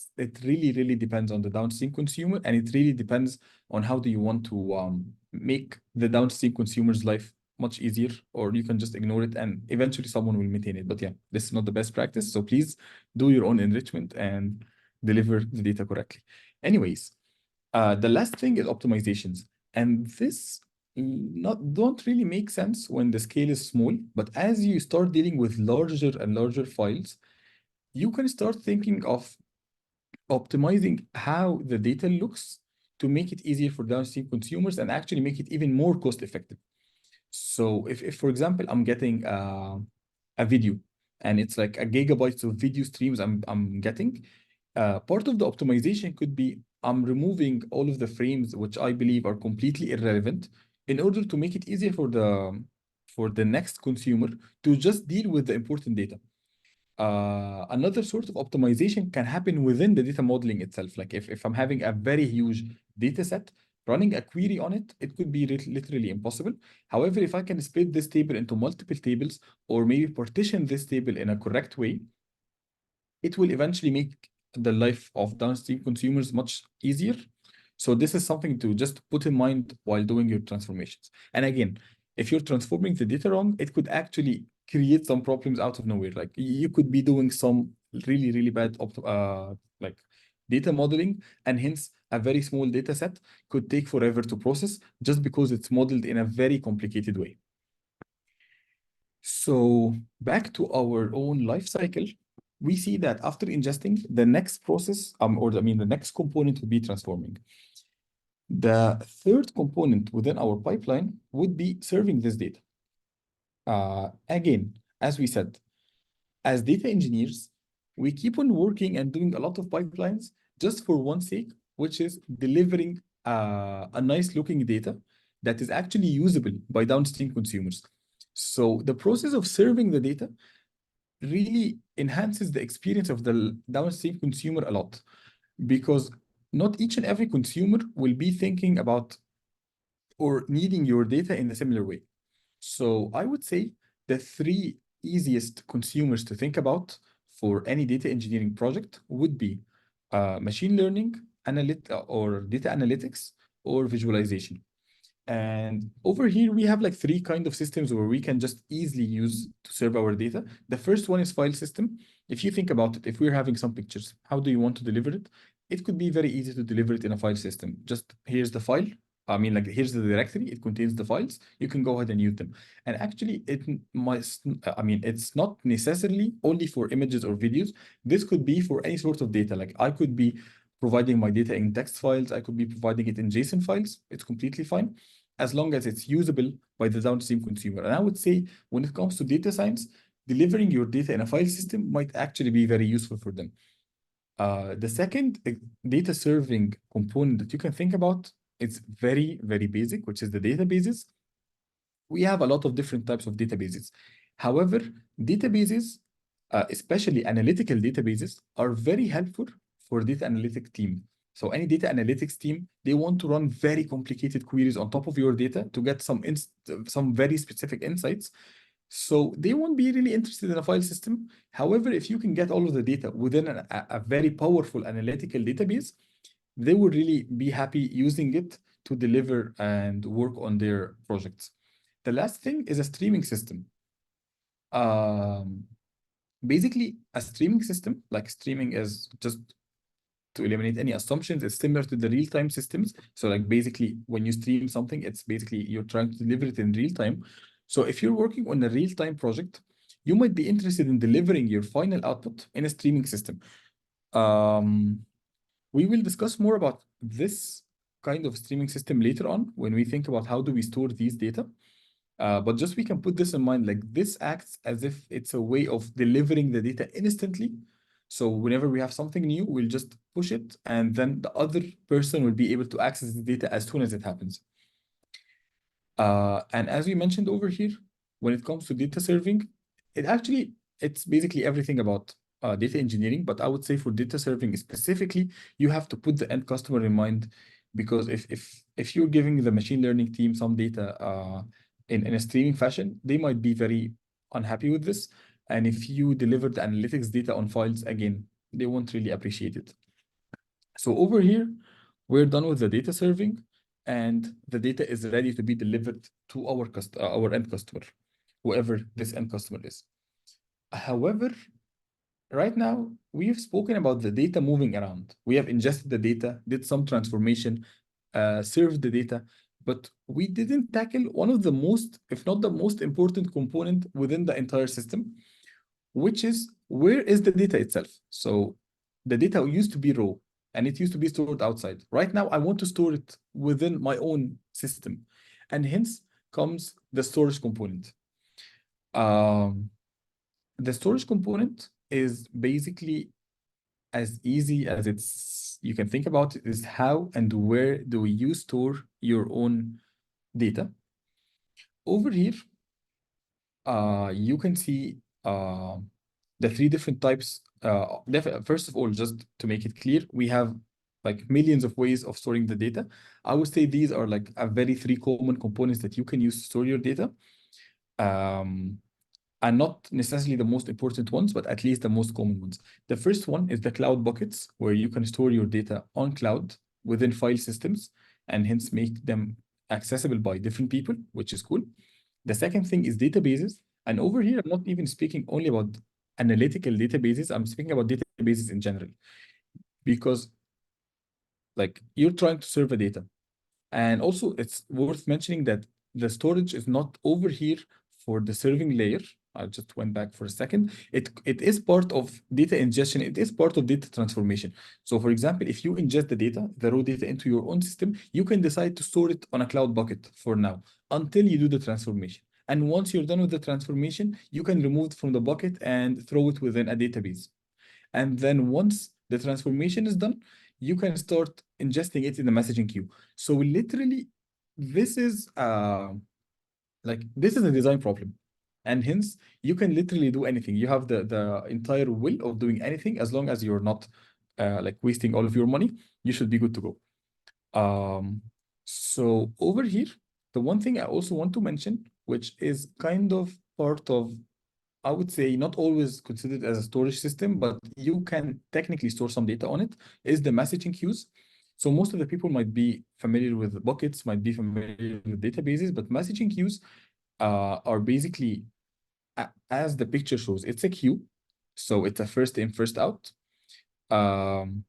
Speaker 2: really depends on the downstream consumer, and it really depends on how do you want to make the downstream consumer's life much easier, or you can just ignore it and eventually someone will maintain it. But yeah, this is not the best practice. So please do your own enrichment and deliver the data correctly. Anyways, the last thing is optimizations. And this not don't really make sense when the scale is small, but as you start dealing with larger and larger files, you can start thinking of optimizing how the data looks to make it easier for downstream consumers and actually make it even more cost effective. So if for example, I'm getting a video and it's like a gigabytes of video streams I'm getting, part of the optimization could be I'm removing all of the frames which I believe are completely irrelevant in order to make it easier for the next consumer to just deal with the important data. Another sort of optimization can happen within the data modeling itself. Like if I'm having a very huge data set, running a query on it, it could be literally impossible. However, if I can split this table into multiple tables or maybe partition this table in a correct way, it will eventually make the life of downstream consumers much easier. So this is something to just put in mind while doing your transformations. And again, if you're transforming the data wrong, it could actually create some problems out of nowhere. Like you could be doing some really bad like data modeling, and hence a very small data set could take forever to process just because it's modeled in a very complicated way. So back to our own life cycle, we see that after ingesting, the next process, or I mean, the next component would be transforming. The third component within our pipeline would be serving this data. Again, as we said, as data engineers, we keep on working and doing a lot of pipelines just for one sake, which is delivering a nice looking data that is actually usable by downstream consumers. So the process of serving the data really enhances the experience of the downstream consumer a lot, because not each and every consumer will be thinking about or needing your data in a similar way. So I would say the three easiest consumers to think about for any data engineering project would be machine learning, or data analytics, or visualization. And over here, we have like three kind of systems where we can just easily use to serve our data. The first one is file system. If you think about it, if we're having some pictures, how do you want to deliver it? It could be very easy to deliver it in a file system. Just here's the file. I mean, like here's the directory. It contains the files. You can go ahead and use them. And actually, it's not necessarily only for images or videos. This could be for any sort of data. Like I could be providing my data in text files. I could be providing it in JSON files. It's completely fine as long as it's usable by the downstream consumer. And I would say when it comes to data science, delivering your data in a file system might actually be very useful for them. The second data serving component that you can think about, it's very, very basic, which is the databases. We have a lot of different types of databases. However, databases, especially analytical databases, are very helpful for data analytic team. So any data analytics team, they want to run very complicated queries on top of your data to get some very specific insights. So they won't be really interested in a file system. However, if you can get all of the data within a very powerful analytical database, they would really be happy using it to deliver and work on their projects. The last thing is a streaming system. Basically, a streaming system, like streaming is just to eliminate any assumptions, it's similar to the real-time systems. So like basically when you stream something, it's basically you're trying to deliver it in real time. So if you're working on a real-time project, you might be interested in delivering your final output in a streaming system. We will discuss more about this kind of streaming system later on when we think about how do we store these data. But just we can put this in mind, like this acts as if it's a way of delivering the data instantly. So whenever we have something new, we'll just push it, and then the other person will be able to access the data as soon as it happens. And as we mentioned over here, when it comes to data serving, it's basically everything about data engineering. But I would say for data serving specifically, you have to put the end customer in mind, because if you're giving the machine learning team some data in a streaming fashion, they might be very unhappy with this. And if you deliver the analytics data on files, again, they won't really appreciate it. So over here, we're done with the data serving, and the data is ready to be delivered to our end customer, whoever this end customer is. However, right now, we've spoken about the data moving around. We have ingested the data, did some transformation, served the data, but we didn't tackle one of the most, if not the most important component within the entire system, which is where is the data itself? So the data used to be raw and it used to be stored outside. Right now, I want to store it within my own system. And hence comes the storage component. The storage component is basically as easy as you can think about it, is how and where do you store your own data. Over here, you can see the three different types. First of all, just to make it clear, we have like millions of ways of storing the data. I would say these are like a very three common components that you can use to store your data. And not necessarily the most important ones, but at least the most common ones. The first one is the cloud buckets, where you can store your data on cloud within file systems and hence make them accessible by different people, which is cool. The second thing is databases. And over here, I'm not even speaking only about analytical databases. I'm speaking about databases in general, because like you're trying to serve a data. And also it's worth mentioning that the storage is not over here for the serving layer. I just went back for a second. It is part of data ingestion. It is part of data transformation. So for example, if you ingest the raw data into your own system, you can decide to store it on a cloud bucket for now until you do the transformation. And once you're done with the transformation, you can remove it from the bucket and throw it within a database. And then once the transformation is done, you can start ingesting it in the messaging queue. So literally, this is this is a design problem. And hence, you can literally do anything. You have the entire will of doing anything as long as you're not like wasting all of your money. You should be good to go. So over here, The one thing I also want to mention, which is kind of part of, I would say, not always considered as a storage system, but you can technically store some data on it, is the messaging queues. So most of the people might be familiar with buckets, might be familiar with databases, but messaging queues are basically, as the picture shows, it's a queue. So it's a first in, first out. Um,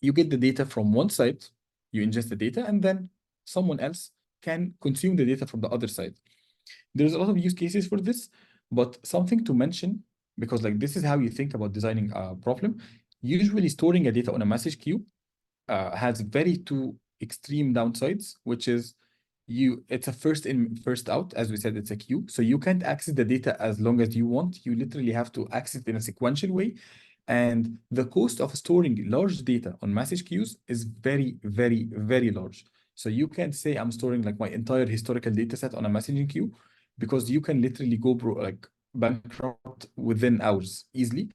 Speaker 2: you get the data from one side, you ingest the data, and then someone else can consume the data from the other side. There's a lot of use cases for this, but something to mention, because like this is how you think about designing a problem. Usually storing a data on a message queue has very two extreme downsides, which is it's a first in, first out. As we said, it's a queue. So you can't access the data as long as you want. You literally have to access it in a sequential way. And the cost of storing large data on message queues is very, very, very large. So you can't say I'm storing like my entire historical data set on a messaging queue, because you can literally go like bankrupt within hours easily,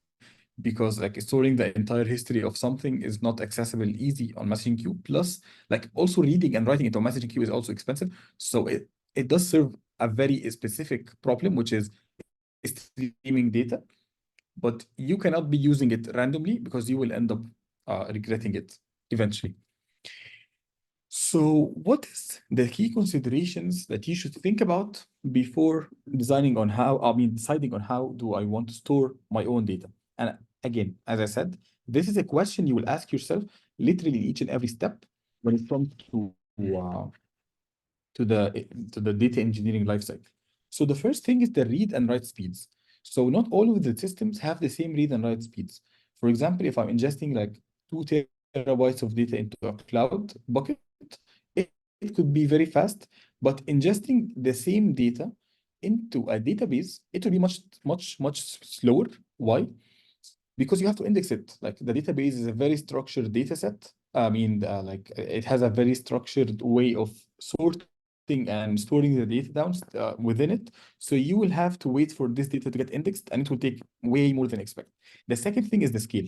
Speaker 2: because like storing the entire history of something is not accessible easy on messaging queue. Plus, like also reading and writing into a messaging queue is also expensive. So it does serve a very specific problem, which is streaming data, but you cannot be using it randomly because you will end up regretting it eventually. So what is the key considerations that you should think about before deciding on how do I want to store my own data? And again, as I said, this is a question you will ask yourself literally each and every step when it comes to the data engineering lifecycle. So the first thing is the read and write speeds. So not all of the systems have the same read and write speeds. For example, if I'm ingesting like 2 terabytes of data into a cloud bucket, it could be very fast, but ingesting the same data into a database, it will be much, much, much slower. Why? Because you have to index it. Like the database is a very structured data set. Like it has a very structured way of sorting and storing the data down within it. So you will have to wait for this data to get indexed, and it will take way more than expected. The second thing is the scale,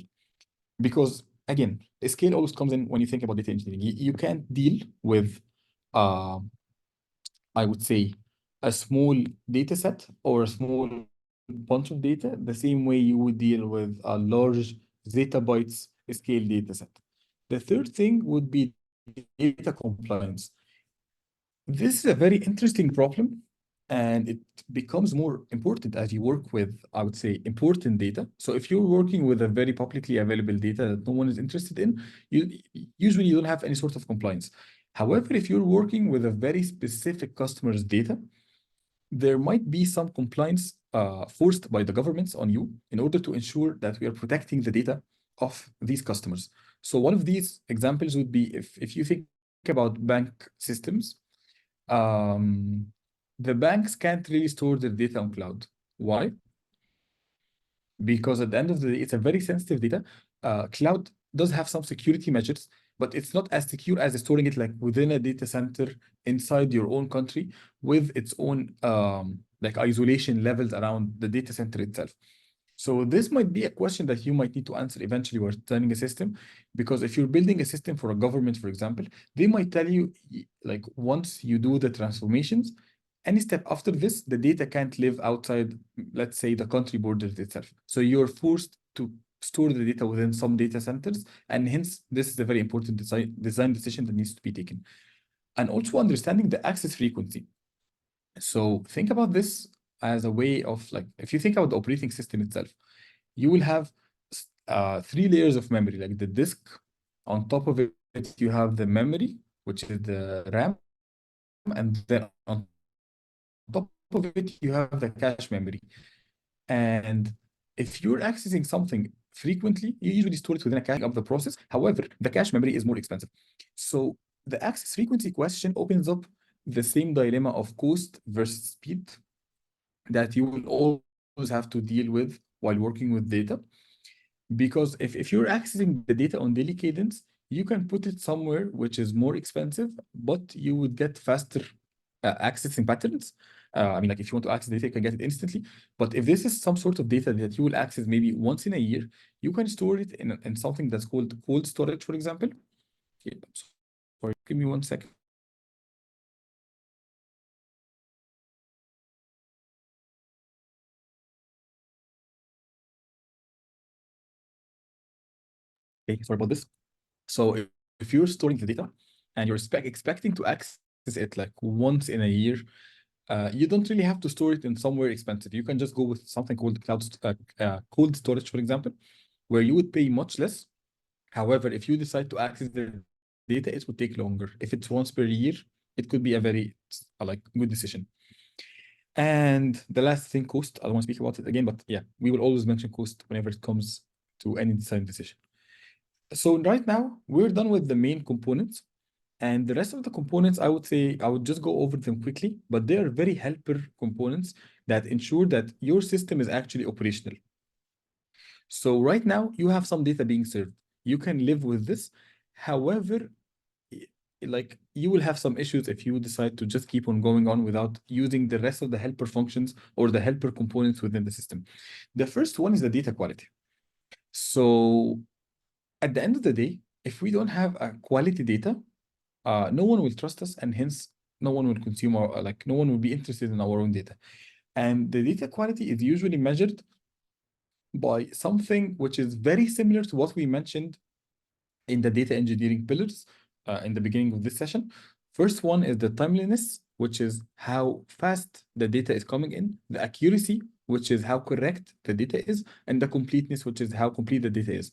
Speaker 2: because again, the scale always comes in when you think about data engineering. You can't deal with, uh, I would say, a small data set or a small bunch of data the same way you would deal with a large zettabytes scale data set. The third thing would be data compliance. This is a very interesting problem, and it becomes more important as you work with, I would say, important data. So if you're working with a very publicly available data that no one is interested in, you usually you don't have any sort of compliance. However, if you're working with a very specific customer's data, there might be some compliance forced by the governments on you in order to ensure that we are protecting the data of these customers. So one of these examples would be if you think about bank systems, um, the banks can't really store their data on cloud. Why? Because at the end of the day, it's a very sensitive data. Cloud does have some security measures, but it's not as secure as storing it like within a data center inside your own country with its own like isolation levels around the data center itself. So this might be a question that you might need to answer eventually while designing a system, because if you're building a system for a government, for example, they might tell you like once you do the transformations, any step after this, the data can't live outside, let's say, the country borders itself. So you're forced to store the data within some data centers, and hence this is a very important design decision that needs to be taken. And also understanding the access frequency. So think about this as a way of like, if you think about the operating system itself, you will have 3 layers of memory, like the disk. On top of it, you have the memory, which is the RAM, and then on top of it, you have the cache memory. And if you're accessing something frequently, you usually store it within a cache of the process. However, the cache memory is more expensive. So the access frequency question opens up the same dilemma of cost versus speed that you will always have to deal with while working with data. Because if you're accessing the data on daily cadence, you can put it somewhere which is more expensive, but you would get faster accessing patterns. Like if you want to access data, you can get it instantly. But if this is some sort of data that you will access maybe once in a year, you can store it in something that's called cold storage, for example. Okay, sorry, give me 1 second. Okay, sorry about this. So if you're storing the data and you're expecting to access it like once in a year, you don't really have to store it in somewhere expensive. You can just go with something called cold storage, for example, where you would pay much less. However, if you decide to access the data, it would take longer. If it's once per year, it could be a very like good decision. And the last thing, cost. I don't want to speak about it again, but yeah, we will always mention cost whenever it comes to any design decision. So right now, we're done with the main components. And the rest of the components, I would say, I would just go over them quickly, but they are very helper components that ensure that your system is actually operational. So right now, you have some data being served. You can live with this. However, like you will have some issues if you decide to just keep on going on without using the rest of the helper functions or the helper components within the system. The first one is the data quality. So at the end of the day, if we don't have a quality data, no one will trust us, and hence no one will consume our like no one will be interested in our own data. And the data quality is usually measured by something which is very similar to what we mentioned in the data engineering pillars in the beginning of this session. First one is the timeliness, which is how fast the data is coming in, the accuracy, which is how correct the data is, and the completeness, which is how complete the data is.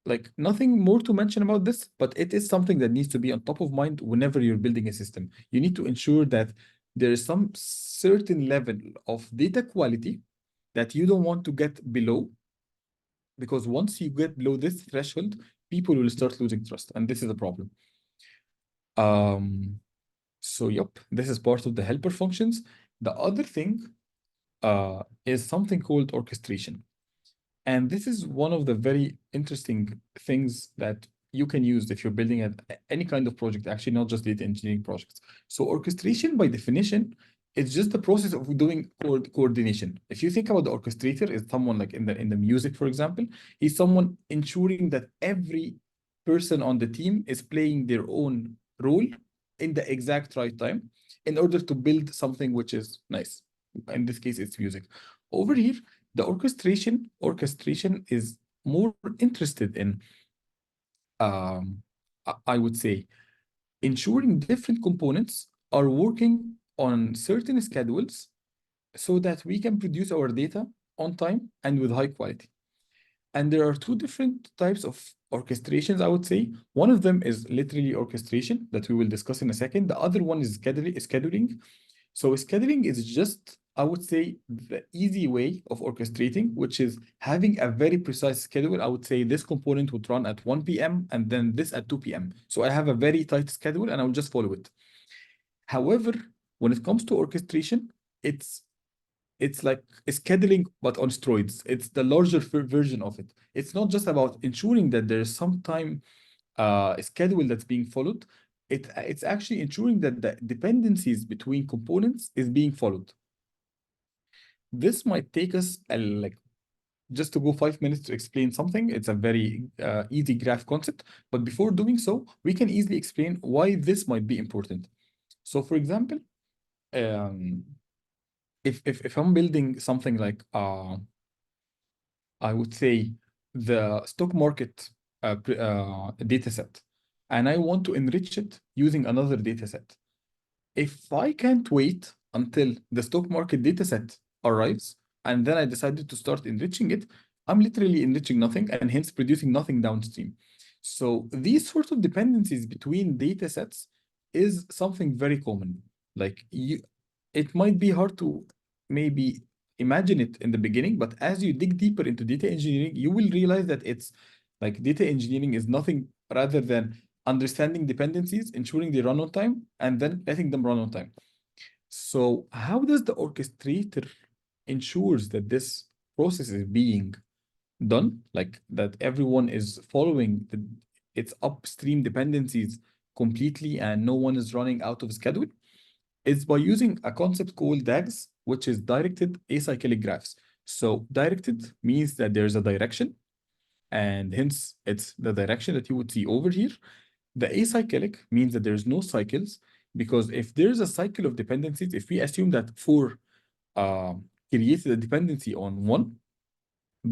Speaker 2: Like nothing more to mention about this, but it is something that needs to be on top of mind whenever you're building a system. You need to ensure that there is some certain level of data quality that you don't want to get below, because once you get below this threshold, people will start losing trust, and this is a problem. So yep, this is part of the helper functions. The other thing is something called orchestration. And this is one of the very interesting things that you can use if you're building any kind of project, actually, not just data engineering projects. So orchestration, by definition, is just the process of doing coordination. If you think about the orchestrator is someone like in the music, for example, he's someone ensuring that every person on the team is playing their own role in the exact right time in order to build something which is nice. In this case, it's music. Over here, the orchestration is more interested in, I would say, ensuring different components are working on certain schedules so that we can produce our data on time and with high quality. And there are two different types of orchestrations, I would say. One of them is literally orchestration that we will discuss in a second. The other one is scheduling. So scheduling is just, I would say, the easy way of orchestrating, which is having a very precise schedule. I would say this component would run at 1 p.m. and then this at 2 p.m. So I have a very tight schedule and I will just follow it. However, when it comes to orchestration, it's like scheduling, but on steroids. It's the larger version of it. It's not just about ensuring that there's some time schedule that's being followed. It's actually ensuring that the dependencies between components is being followed. This might take us like just to go 5 minutes to explain something. It's a very easy graph concept, but before doing so, we can easily explain why this might be important. So, for example, um, if I'm building something like I would say the stock market data set, and I want to enrich it using another data set. If I can't wait until the stock market data set arrives and then I decided to start enriching it, I'm literally enriching nothing and hence producing nothing downstream. So these sorts of dependencies between data sets is something very common. Like it might be hard to maybe imagine it in the beginning, but as you dig deeper into data engineering, you will realize that it's like data engineering is nothing rather than understanding dependencies, ensuring they run on time, and then letting them run on time. So how does the orchestrator ensures that this process is being done, like that everyone is following its upstream dependencies completely and no one is running out of schedule? It's by using a concept called DAGs, which is directed acyclic graphs. So directed means that there's a direction, and hence it's the direction that you would see over here. The acyclic means that there's no cycles, because if there's a cycle of dependencies, if we assume that 4 created a dependency on 1,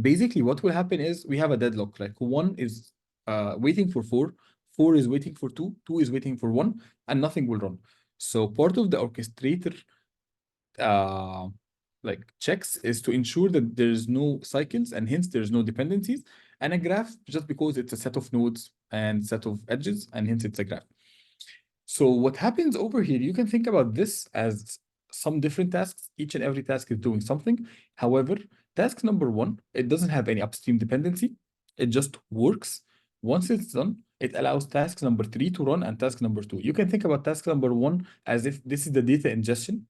Speaker 2: basically what will happen is we have a deadlock. Like one is waiting for four, four is waiting for two, two is waiting for one, and nothing will run. So part of the orchestrator uh, like checks is to ensure that there's no cycles and hence there's no dependencies. And a graph, just because it's a set of nodes and set of edges, and hence it's a graph. So what happens over here, you can think about this as some different tasks. Each and every task is doing something. However, task number one, it doesn't have any upstream dependency. It just works. Once it's done, it allows task number three to run and task number two. You can think about task number one as if this is the data ingestion.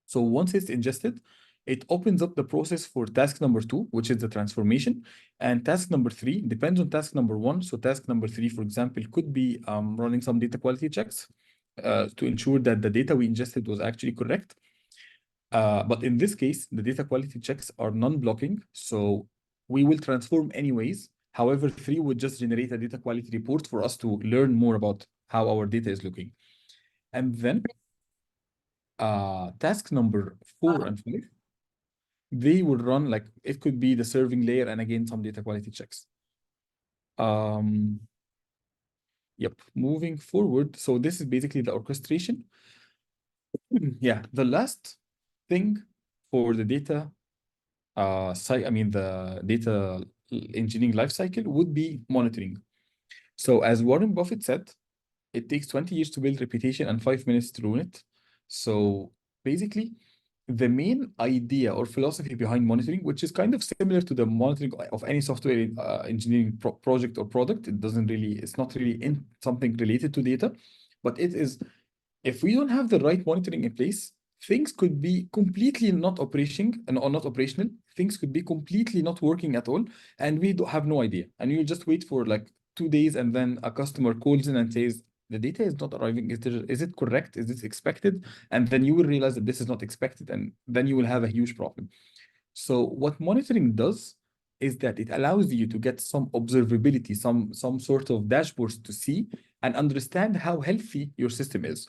Speaker 2: So once it's ingested, it opens up the process for task number two, which is the transformation. And task number three depends on task number one. So task number three, for example, could be running some data quality checks to ensure that the data we ingested was actually correct. But in this case, the data quality checks are non-blocking. So we will transform anyways. However, three would just generate a data quality report for us to learn more about how our data is looking. And then task number four and five, they will run like it could be the serving layer and again some data quality checks. Yep, moving forward. So this is basically the orchestration. Yeah, the last thing for the data the data engineering lifecycle would be monitoring. So as Warren Buffett said, it takes 20 years to build reputation and 5 minutes to ruin it. So basically, the main idea or philosophy behind monitoring, which is kind of similar to the monitoring of any software engineering project or product, it's not really in something related to data, but it is, if we don't have the right monitoring in place, things could be completely not operating and or not operational. Things could be completely not working at all, and we have no idea. And you just wait for like 2 days, and then a customer calls in and says, the data is not arriving. Is it correct? Is this expected? And then you will realize that this is not expected, and then you will have a huge problem. So what monitoring does is that it allows you to get some observability, some sort of dashboards to see and understand how healthy your system is.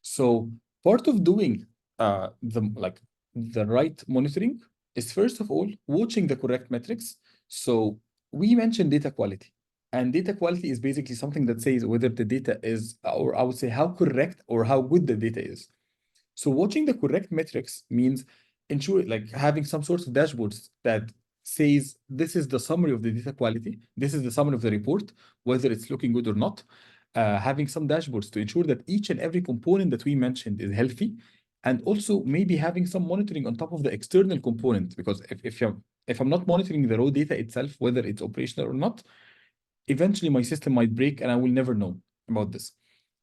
Speaker 2: So part of doing the right monitoring is, first of all, watching the correct metrics. So we mentioned data quality, and data quality is basically something that says whether the data is, or I would say how correct or how good the data is. So watching the correct metrics means ensure like having some sort of dashboards that says this is the summary of the data quality, this is the summary of the report, whether it's looking good or not. Having some dashboards to ensure that each and every component that we mentioned is healthy, and also maybe having some monitoring on top of the external component, because if I'm not monitoring the raw data itself, whether it's operational or not, eventually my system might break and I will never know about this.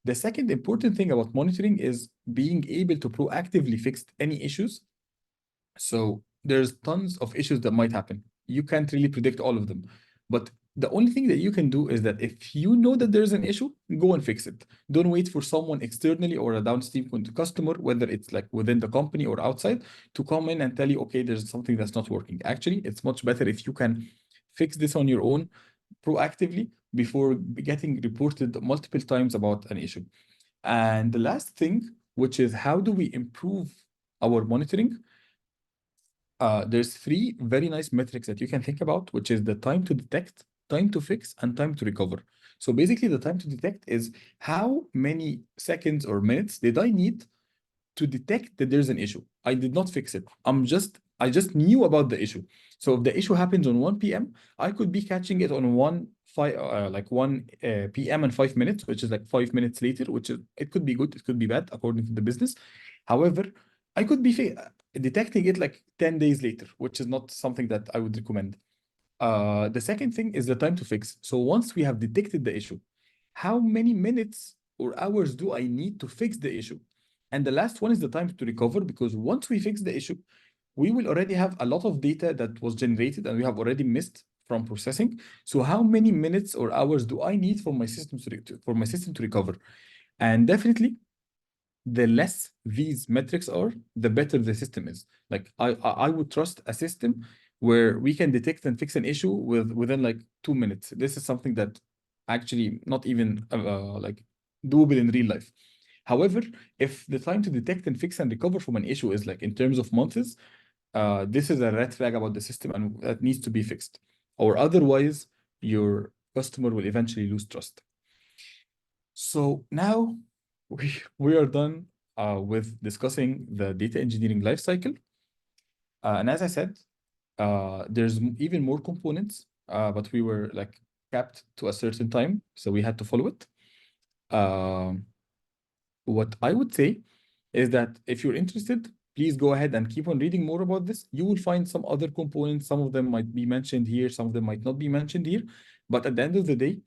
Speaker 2: The second important thing about monitoring is being able to proactively fix any issues. So there's tons of issues that might happen. You can't really predict all of them. But the only thing that you can do is that if you know that there's an issue, go and fix it. Don't wait for someone externally or a downstream customer, whether it's like within the company or outside, to come in and tell you, okay, there's something that's not working. Actually, it's much better if you can fix this on your own proactively before getting reported multiple times about an issue. And the last thing, which is how do we improve our monitoring? There's three very nice metrics that you can think about, which is the time to detect, time to fix, and time to recover. So basically, the time to detect is how many seconds or minutes did I need to detect that there's an issue. I did not fix it. I just knew about the issue. So if the issue happens on 1 p.m., I could be catching it on 1 p.m. and 5 minutes, which is like 5 minutes later, which is, it could be good, it could be bad according to the business. However, I could be detecting it like 10 days later, which is not something that I would recommend. The second thing is the time to fix. So once we have detected the issue, how many minutes or hours do I need to fix the issue? And the last one is the time to recover, because once we fix the issue, we will already have a lot of data that was generated and we have already missed from processing. So how many minutes or hours do I need for my system for my system to recover? And definitely, the less these metrics are, the better the system is. Like I would trust a system where we can detect and fix an issue within like 2 minutes. This is something that actually not even like doable in real life. However, if the time to detect and fix and recover from an issue is like in terms of months, this is a red flag about the system and that needs to be fixed. Or otherwise, your customer will eventually lose trust. So now we are done with discussing the data engineering lifecycle. And as I said, there's even more components, but we were like capped to a certain time, so we had to follow it. What I would say is that if you're interested, please go ahead and keep on reading more about this. You will find some other components. Some of them might be mentioned here, some of them might not be mentioned here. But at the end of the day,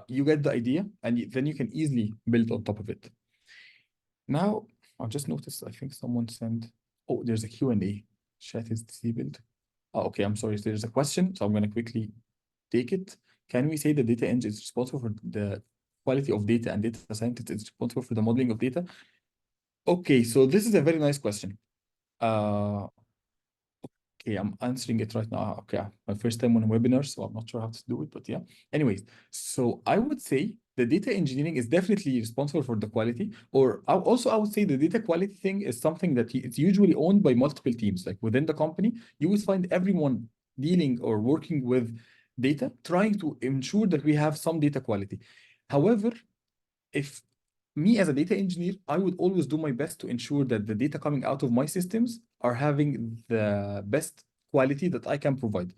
Speaker 2: you get the idea, and then you can easily build on top of it. Now, I've just noticed, I think someone sent, oh, there's a Q&A. Chat is disabled. Oh, okay, I'm sorry. There's a question, so I'm going to quickly take it. Can we say the data engineer is responsible for the quality of data and data scientist is responsible for the modeling of data? Okay, so this is a very nice question. Uh, Okay, I'm answering it right now. Okay, my first time on a webinar, so I'm not sure how to do it, but yeah. Anyways, so I would say the data engineering is definitely responsible for the quality, or I would say the data quality thing is something that it's usually owned by multiple teams. Like within the company, you will find everyone dealing or working with data, trying to ensure that we have some data quality. However, if me as a data engineer, I would always do my best to ensure that the data coming out of my systems are having the best quality that I can provide.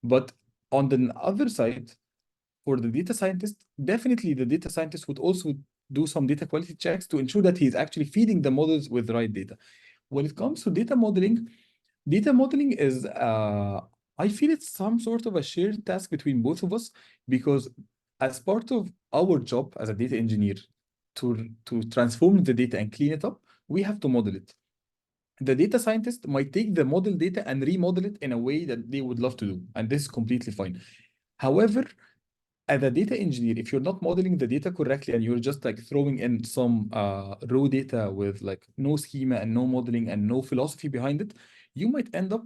Speaker 2: But on the other side, for the data scientist, definitely the data scientist would also do some data quality checks to ensure that he's actually feeding the models with the right data. When it comes to data modeling is, I feel it's some sort of a shared task between both of us, because as part of our job as a data engineer to transform the data and clean it up, we have to model it. The data scientist might take the model data and remodel it in a way that they would love to do, and this is completely fine. However, as a data engineer, if you're not modeling the data correctly and you're just like throwing in some raw data with like no schema and no modeling and no philosophy behind it, you might end up.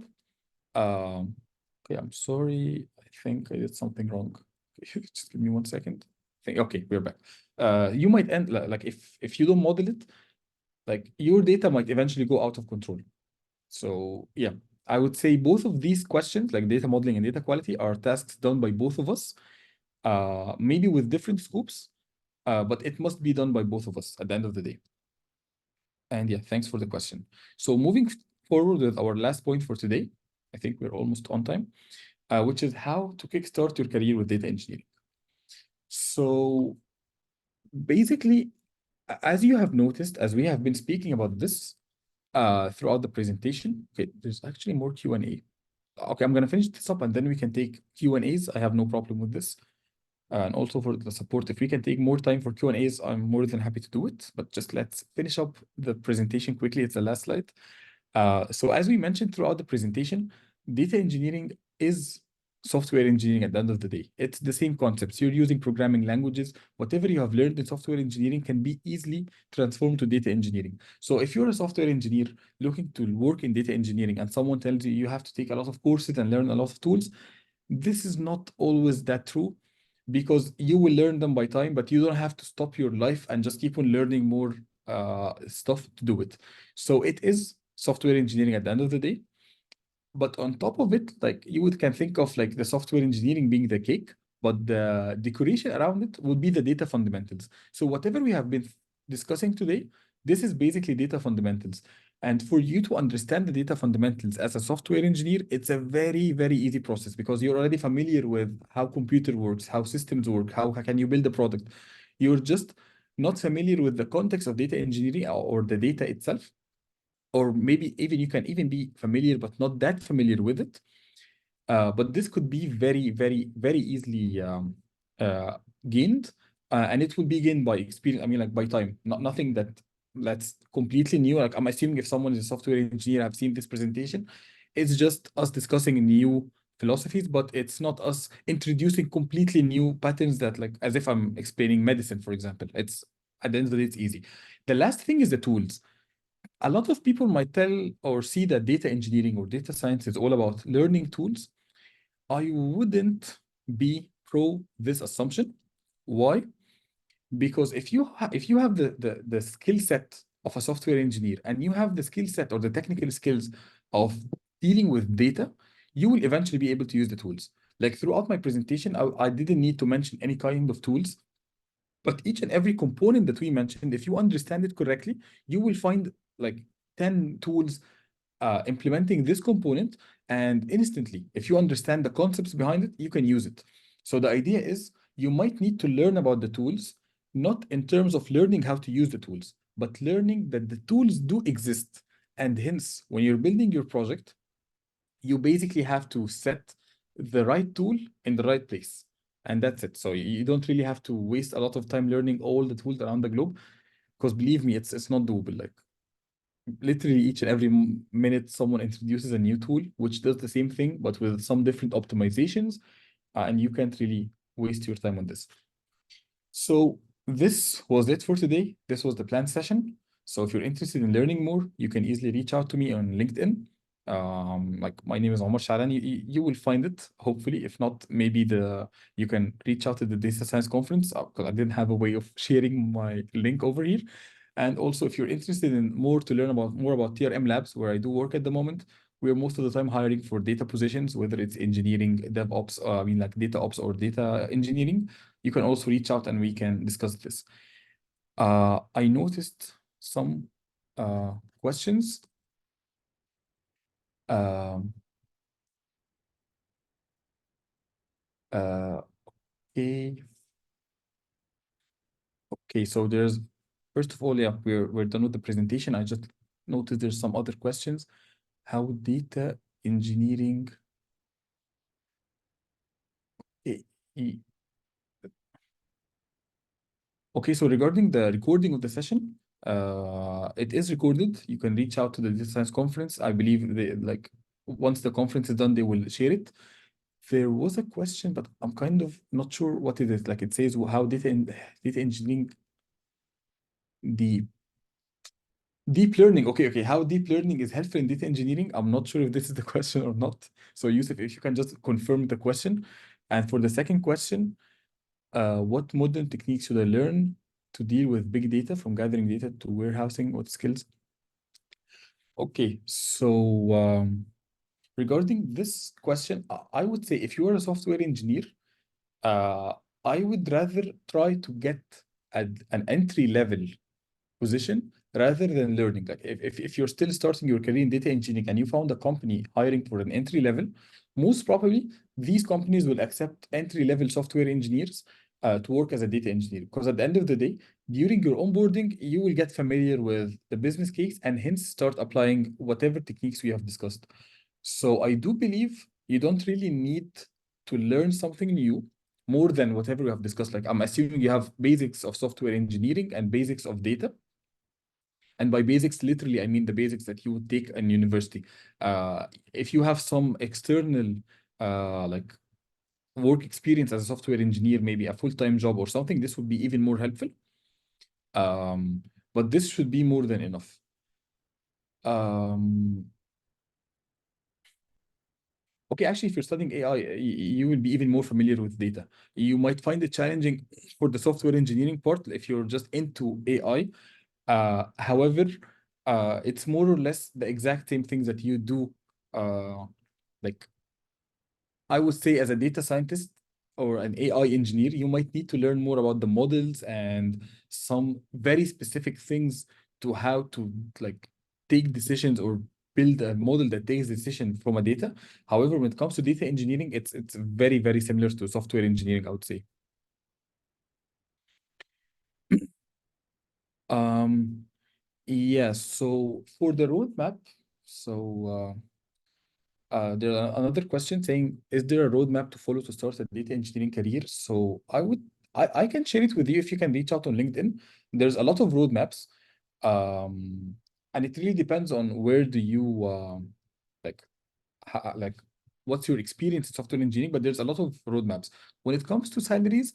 Speaker 2: Okay, I'm sorry. I think I did something wrong. Just give me 1 second. Okay, we're back. You might end like if you don't model it, like your data might eventually go out of control. So yeah, I would say both of these questions, like data modeling and data quality, are tasks done by both of us, maybe with different scopes, but it must be done by both of us at the end of the day. And yeah, thanks for the question. So moving forward with our last point for today, I think we're almost on time, which is how to kickstart your career with data engineering. So basically, as you have noticed, as we have been speaking about this throughout the presentation, okay, there's actually more Q&A. Okay, I'm going to finish this up and then we can take Q&As. I have no problem with this. And also for the support, if we can take more time for Q&As, I'm more than happy to do it. But just let's finish up the presentation quickly. It's the last slide. So as we mentioned throughout the presentation, data engineering is software engineering at the end of the day. It's the same concepts. You're using programming languages. Whatever you have learned in software engineering can be easily transformed to data engineering. So if you're a software engineer looking to work in data engineering and someone tells you you have to take a lot of courses and learn a lot of tools, this is not always that true, because you will learn them by time, but you don't have to stop your life and just keep on learning more stuff to do it. So it is software engineering at the end of the day. But on top of it, like can think of like the software engineering being the cake, but the decoration around it would be the data fundamentals. So whatever we have been discussing today, this is basically data fundamentals. And for you to understand the data fundamentals as a software engineer, it's a very, very easy process because you're already familiar with how computer works, how systems work, how can you build a product. You're just not familiar with the context of data engineering or the data itself, or maybe even you can even be familiar but not that familiar with it. But this could be very, very, very easily gained, and it will be gained by experience. I mean, like by time, nothing that's completely new. Like I'm assuming if someone is a software engineer, have seen this presentation, it's just us discussing new philosophies, but it's not us introducing completely new patterns that, like, as if I'm explaining medicine, for example. It's at the end of the day, it's easy. The last thing is the tools. A lot of people might tell or see that data engineering or data science is all about learning tools. I wouldn't be pro this assumption. Why? Because if you have the skill set of a software engineer and you have the skill set or the technical skills of dealing with data, you will eventually be able to use the tools. Like throughout my presentation, I didn't need to mention any kind of tools, but each and every component that we mentioned, if you understand it correctly, you will find like 10 tools implementing this component, and instantly, if you understand the concepts behind it, you can use it. So the idea is you might need to learn about the tools, not in terms of learning how to use the tools, but learning that the tools do exist. And hence, when you're building your project, you basically have to set the right tool in the right place. And that's it. So you don't really have to waste a lot of time learning all the tools around the globe, because believe me, it's not doable. Like literally each and every minute someone introduces a new tool which does the same thing but with some different optimizations, and you can't really waste your time on this. So this was it for today. This was the planned session. So if you're interested in learning more, you can easily reach out to me on LinkedIn. Like my name is Omar Shaalan. You will find it, hopefully. If not, maybe you can reach out to the data science conference, because I didn't have a way of sharing my link over here. And also, if you're interested in more to learn about more about TRM Labs, where I do work at the moment, we are most of the time hiring for data positions, whether it's engineering, DevOps, like data ops or data engineering. You can also reach out and we can discuss this. I noticed some questions. Um, uh, okay. Okay, so there's first of all, yeah, we're done with the presentation. I just noticed there's some other questions. How data engineering eh, eh, okay, so regarding the recording of the session, it is recorded. You can reach out to the data science conference. I believe like once the conference is done, they will share it. There was a question, but I'm kind of not sure what it is. Like it says how data engineering, the deep learning. Okay, okay. How deep learning is helpful in data engineering? I'm not sure if this is the question or not. So Yusuf, if you can just confirm the question. And for the second question, what modern techniques should I learn to deal with big data, from gathering data to warehousing? What skills? Okay, so regarding this question, I would say if you are a software engineer, uh, I would rather try to get an entry level position rather than learning. Like if you're still starting your career in data engineering and you found a company hiring for an entry level, most probably these companies will accept entry level software engineers to work as a data engineer. Because at the end of the day, during your onboarding, you will get familiar with the business case and hence start applying whatever techniques we have discussed. So I do believe you don't really need to learn something new more than whatever we have discussed. Like I'm assuming you have basics of software engineering and basics of data. And by basics, literally, I mean the basics that you would take in university. If you have some external like work experience as a software engineer, maybe a full-time job or something, this would be even more helpful. Um, but this should be more than enough. Um, okay, actually, if you're studying AI, you will be even more familiar with data. You might find it challenging for the software engineering part if you're just into AI. However, it's more or less the exact same things that you do. Like I would say, as a data scientist or an AI engineer, you might need to learn more about the models and some very specific things to how to like take decisions or build a model that takes decision from a data. However, when it comes to data engineering, it's very, very similar to software engineering, I would say. Um, yeah, so for the roadmap, so there are another question saying, is there a roadmap to follow to start a data engineering career? So I can share it with you if you can reach out on LinkedIn. There's a lot of roadmaps, um, and it really depends on where do you like like what's your experience in software engineering. But there's a lot of roadmaps. When it comes to salaries,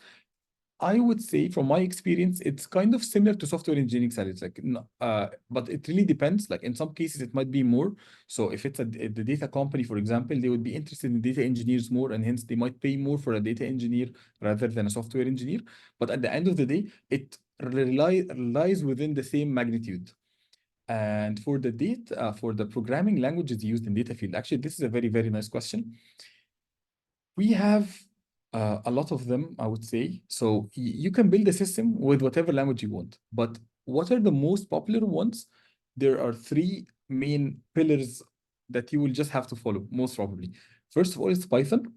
Speaker 2: I would say from my experience, it's kind of similar to software engineering salaries. Like, but it really depends. Like in some cases, it might be more. So if it's the data company, for example, they would be interested in data engineers more, and hence they might pay more for a data engineer rather than a software engineer. But at the end of the day, it lies within the same magnitude. And for the programming languages used in data field, actually, this is a very, very nice question. We have a lot of them, I would say. So you can build a system with whatever language you want. But what are the most popular ones? There are three main pillars that you will just have to follow, most probably. First of all, it's Python.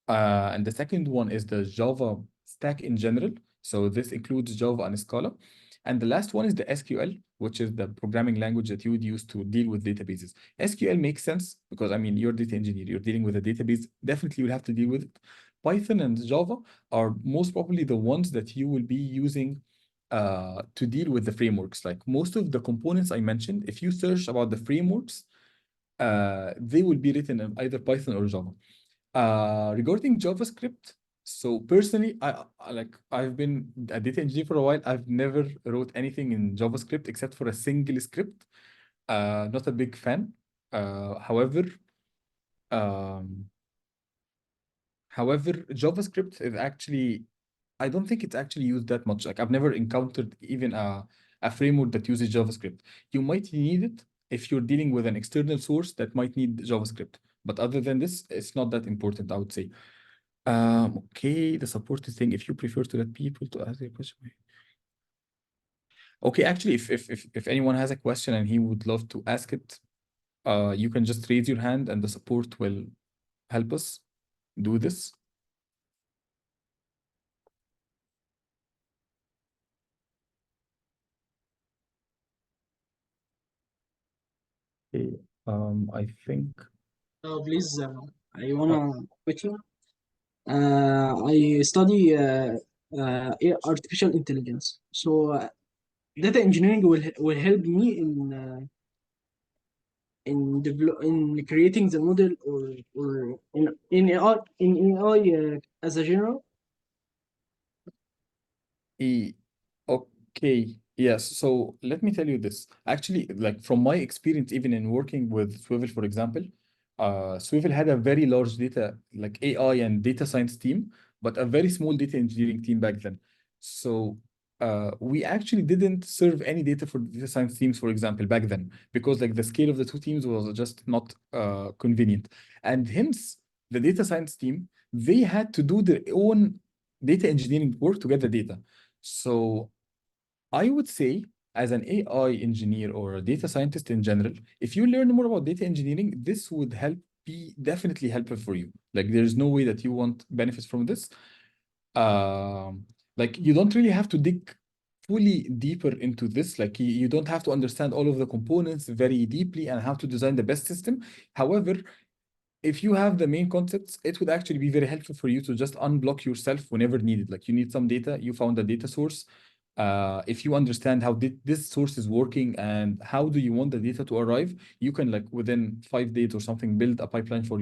Speaker 2: And the second one is the Java stack in general. So this includes Java and Scala. And the last one is the SQL, which is the programming language that you would use to deal with databases. SQL makes sense because, I mean, you're a data engineer, you're dealing with a database, definitely you'll have to deal with it. Python and Java are most probably the ones that you will be using to deal with the frameworks. Like most of the components I mentioned, if you search about the frameworks, they will be written in either Python or Java. Regarding JavaScript, so personally, I've been a data engineer for a while. I've never wrote anything in JavaScript except for a single script. Not a big fan. However, um, JavaScript is actually, I don't think it's actually used that much. Like I've never encountered even a framework that uses JavaScript. You might need it if you're dealing with an external source that might need JavaScript. But other than this, it's not that important, I would say. Okay, the supported thing, if you prefer to let people to ask a question. Okay, actually, if anyone has a question and he would love to ask it, you can just raise your hand and the support will help us do this. Okay, I think
Speaker 3: Please, I wanna question. I study artificial intelligence. So data engineering will help me in creating the model or in AI as a general.
Speaker 2: Okay, yes. So let me tell you this. Actually, like from my experience, even in working with Swivel, for example, Swivel had a very large data, like AI and data science team, but a very small data engineering team back then. So we actually didn't serve any data for data science teams, for example, back then, because like the scale of the two teams was just not convenient. And hence, the data science team, they had to do their own data engineering work to get the data. So I would say, as an AI engineer or a data scientist in general, if you learn more about data engineering, this would be definitely helpful for you. Like, there's no way that you want benefits from this. Um, like, you don't really have to dig fully deeper into this. Like, you don't have to understand all of the components very deeply and how to design the best system. However, if you have the main concepts, it would actually be very helpful for you to just unblock yourself whenever needed. Like you need some data, you found a data source. If you understand how this source is working and how do you want the data to arrive, you can like within 5 days or something build a pipeline for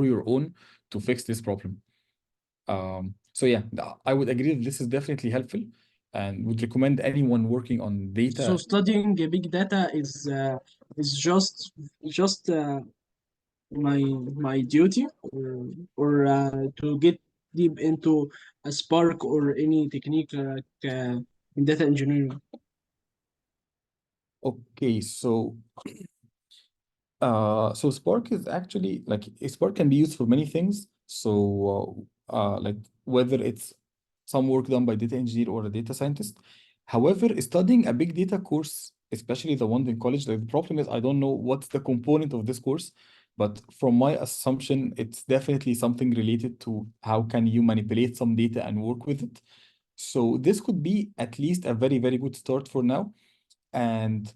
Speaker 2: your own to fix this problem. So yeah, I would agree that this is definitely helpful and would recommend anyone working on
Speaker 3: So
Speaker 2: data.
Speaker 3: studying big data is just my my duty or to get deep into a Spark or any technique in data engineering.
Speaker 2: Okay, so Spark is actually like Spark can be used for many things. So like whether it's some work done by data engineer or a data scientist. However, studying a big data course, especially the one in college, like, the problem is I don't know what's the component of this course, but from my assumption, it's definitely something related to how can you manipulate some data and work with it. So this could be at least a very, very good start for now. And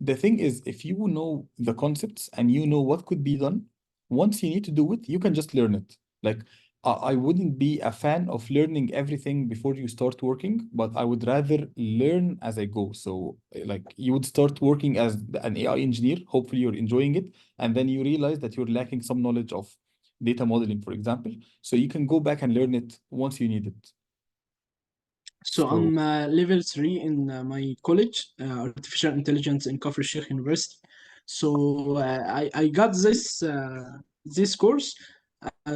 Speaker 2: the thing is, if you know the concepts and you know what could be done, once you need to do it, you can just learn it. Like, I wouldn't be a fan of learning everything before you start working, but I would rather learn as I go. So, like, you would start working as an AI engineer, hopefully you're enjoying it, and then you realize that you're lacking some knowledge of data modeling, for example. So you can go back and learn it once you need it.
Speaker 3: So
Speaker 2: So,
Speaker 3: I'm level 3 in my college, artificial intelligence in Kafr Sheikh University. So I got this course.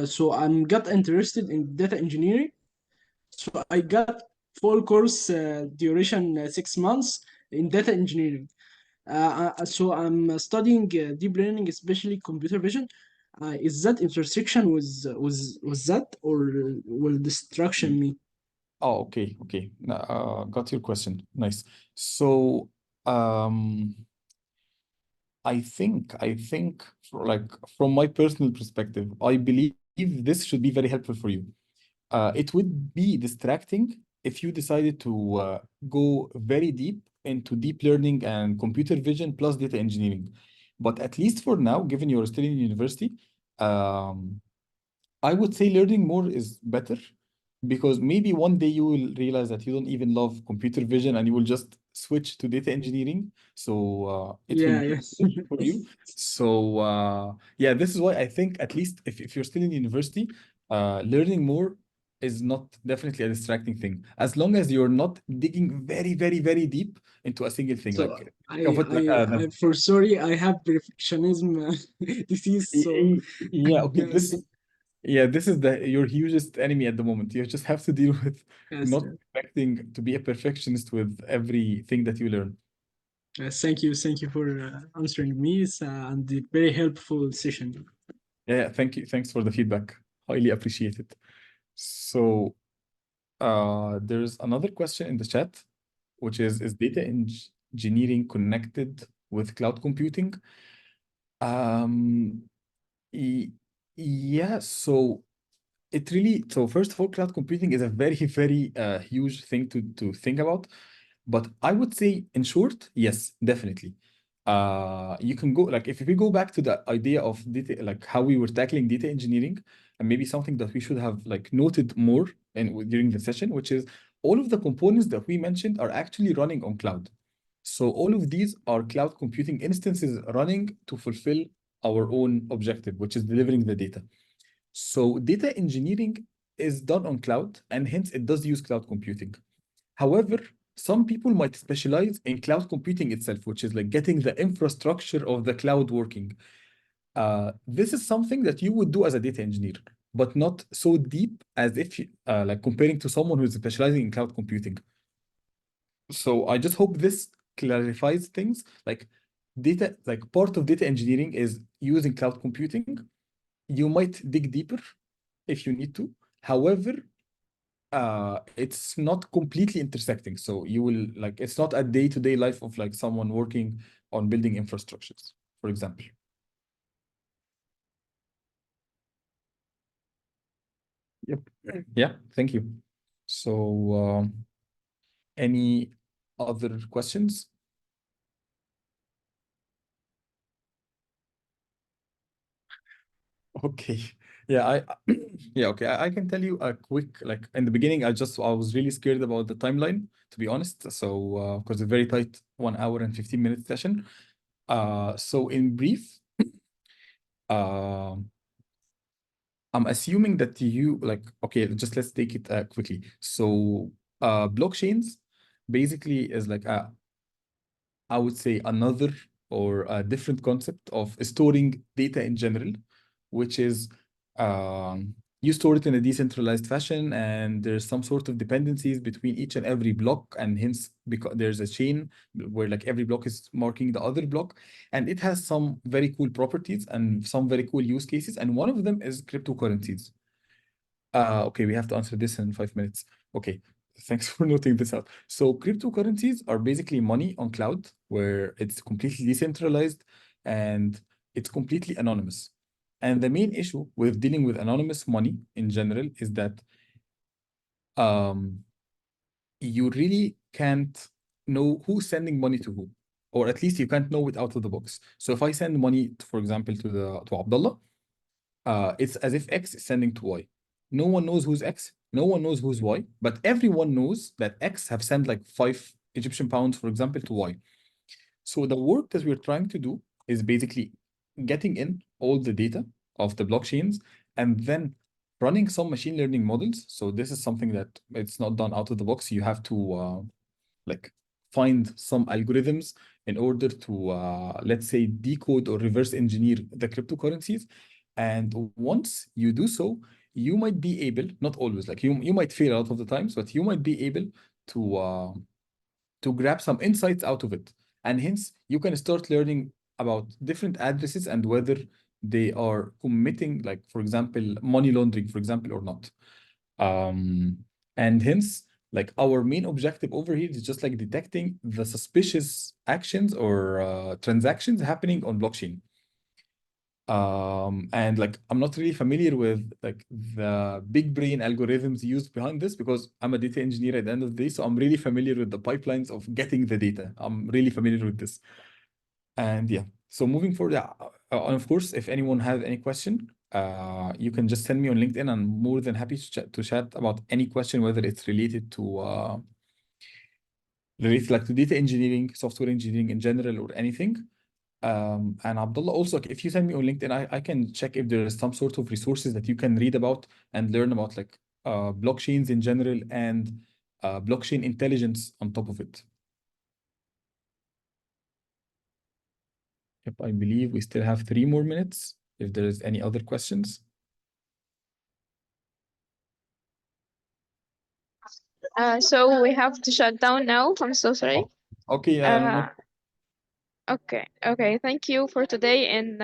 Speaker 3: So I'm got interested in data engineering. So I got full course duration 6 months in data engineering. So I'm studying deep learning, especially computer vision. Is that intersection with that, or will distraction me?
Speaker 2: Oh, okay, okay. Got your question. Nice. So, um, I think, like from my personal perspective, I believe this should be very helpful for you. It would be distracting if you decided to go very deep into deep learning and computer vision plus data engineering. But at least for now, given you're still in university, um, I would say learning more is better because maybe one day you will realize that you don't even love computer vision and you will just switch to data engineering. So it will
Speaker 3: Yeah,
Speaker 2: be
Speaker 3: yes.
Speaker 2: good for you. So yeah, this is why I think at least if you're still in university, learning more is not definitely a distracting thing. As long as you're not digging very, very, very deep into a single thing.
Speaker 3: So
Speaker 2: Like think of it like
Speaker 3: I for sorry, I have perfectionism disease. So
Speaker 2: yeah, okay.
Speaker 3: yes,
Speaker 2: This is your hugest enemy at the moment. You just have to deal with
Speaker 3: yes,
Speaker 2: not expecting to be a perfectionist with everything that you learn.
Speaker 3: yes. Thank you for answering me. And the very helpful session.
Speaker 2: Yeah, thank you. Thanks for the feedback. Highly appreciate it. So, there's another question in the chat, which is data engineering connected with cloud computing? Um, y- yeah, so first of all, cloud computing is a very, very huge thing to think about. But I would say, in short, yes, definitely. You can go like if we go back to the idea of data, like how we were tackling data engineering, and maybe something that we should have like noted more during the session, which is all of the components that we mentioned are actually running on cloud. So all of these are cloud computing instances running to fulfill our own objective, which is delivering the data. So data engineering is done on cloud, and hence it does use cloud computing. However, some people might specialize in cloud computing itself, which is like getting the infrastructure of the cloud working. This is something that you would do as a data engineer, but not so deep as if like comparing to someone who's specializing in cloud computing. So I just hope this clarifies things. Like data, like part of data engineering is using cloud computing. You might dig deeper if you need to. However, it's not completely intersecting. So you will like it's not a day-to-day life of like someone working on building infrastructures, for example. Yep. Yeah, thank you. So, any other questions? Okay. Yeah, yeah, okay. I can tell you a quick, like in the beginning, I was really scared about the timeline, to be honest. So, because it's a very tight 1 hour and 15 minute session. So in brief, um, I'm assuming that you like, okay, just let's take it quickly. So, blockchains basically is like I would say another or a different concept of storing data in general, which is you store it in a decentralized fashion, and there's some sort of dependencies between each and every block, and hence because there's a chain where like every block is marking the other block, and it has some very cool properties and some very cool use cases, and one of them is cryptocurrencies. Okay, we have to answer this in 5 minutes. Okay, thanks for noting this out. So cryptocurrencies are basically money on cloud where it's completely decentralized and it's completely anonymous. And the main issue with dealing with anonymous money in general is that um, you really can't know who's sending money to who, or at least you can't know it out of the box. So if I send money, for example, to Abdullah, it's as if X is sending to Y. No one knows who's X, no one knows who's Y, but everyone knows that X have sent like 5 Egyptian pounds, for example, to Y. So the work that we're trying to do is basically getting in all the data of the blockchains and then running some machine learning models. So this is something that it's not done out of the box. You have to like find some algorithms in order to let's say decode or reverse engineer the cryptocurrencies. And once you do so, you might be able, not always, like you might fail a lot of the times, but you might be able to grab some insights out of it. And hence, you can start learning about different addresses and whether they are committing, like, for example, money laundering, for example, or not. And hence, like, our main objective over here is just like detecting the suspicious actions or transactions happening on blockchain. And like, I'm not really familiar with like the big brain algorithms used behind this because I'm a data engineer at the end of the day. So I'm really familiar with the pipelines of getting the data. I'm really familiar with this. And yeah, so moving forward, and of course, if anyone has any question, you can just send me on LinkedIn. I'm more than happy to chat about any question, whether it's related to data engineering, software engineering in general, or anything. And Abdullah, also, if you send me on LinkedIn, I can check if there is some sort of resources that you can read about and learn about, like blockchains in general and blockchain intelligence on top of it. Yep, I believe we still have 3 more minutes. If there is any other questions.
Speaker 1: So we have to shut down now. I'm so sorry.
Speaker 2: Okay,
Speaker 1: Uh, okay. Thank you for today and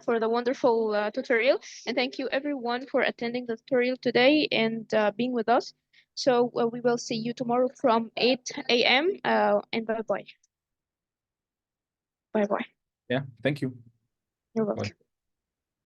Speaker 1: for the wonderful tutorial. And thank you everyone for attending the tutorial today and being with us. So we will see you tomorrow from 8 a.m. And bye bye. Bye bye.
Speaker 2: yeah, thank you.
Speaker 1: You're
Speaker 2: Bye.
Speaker 1: welcome.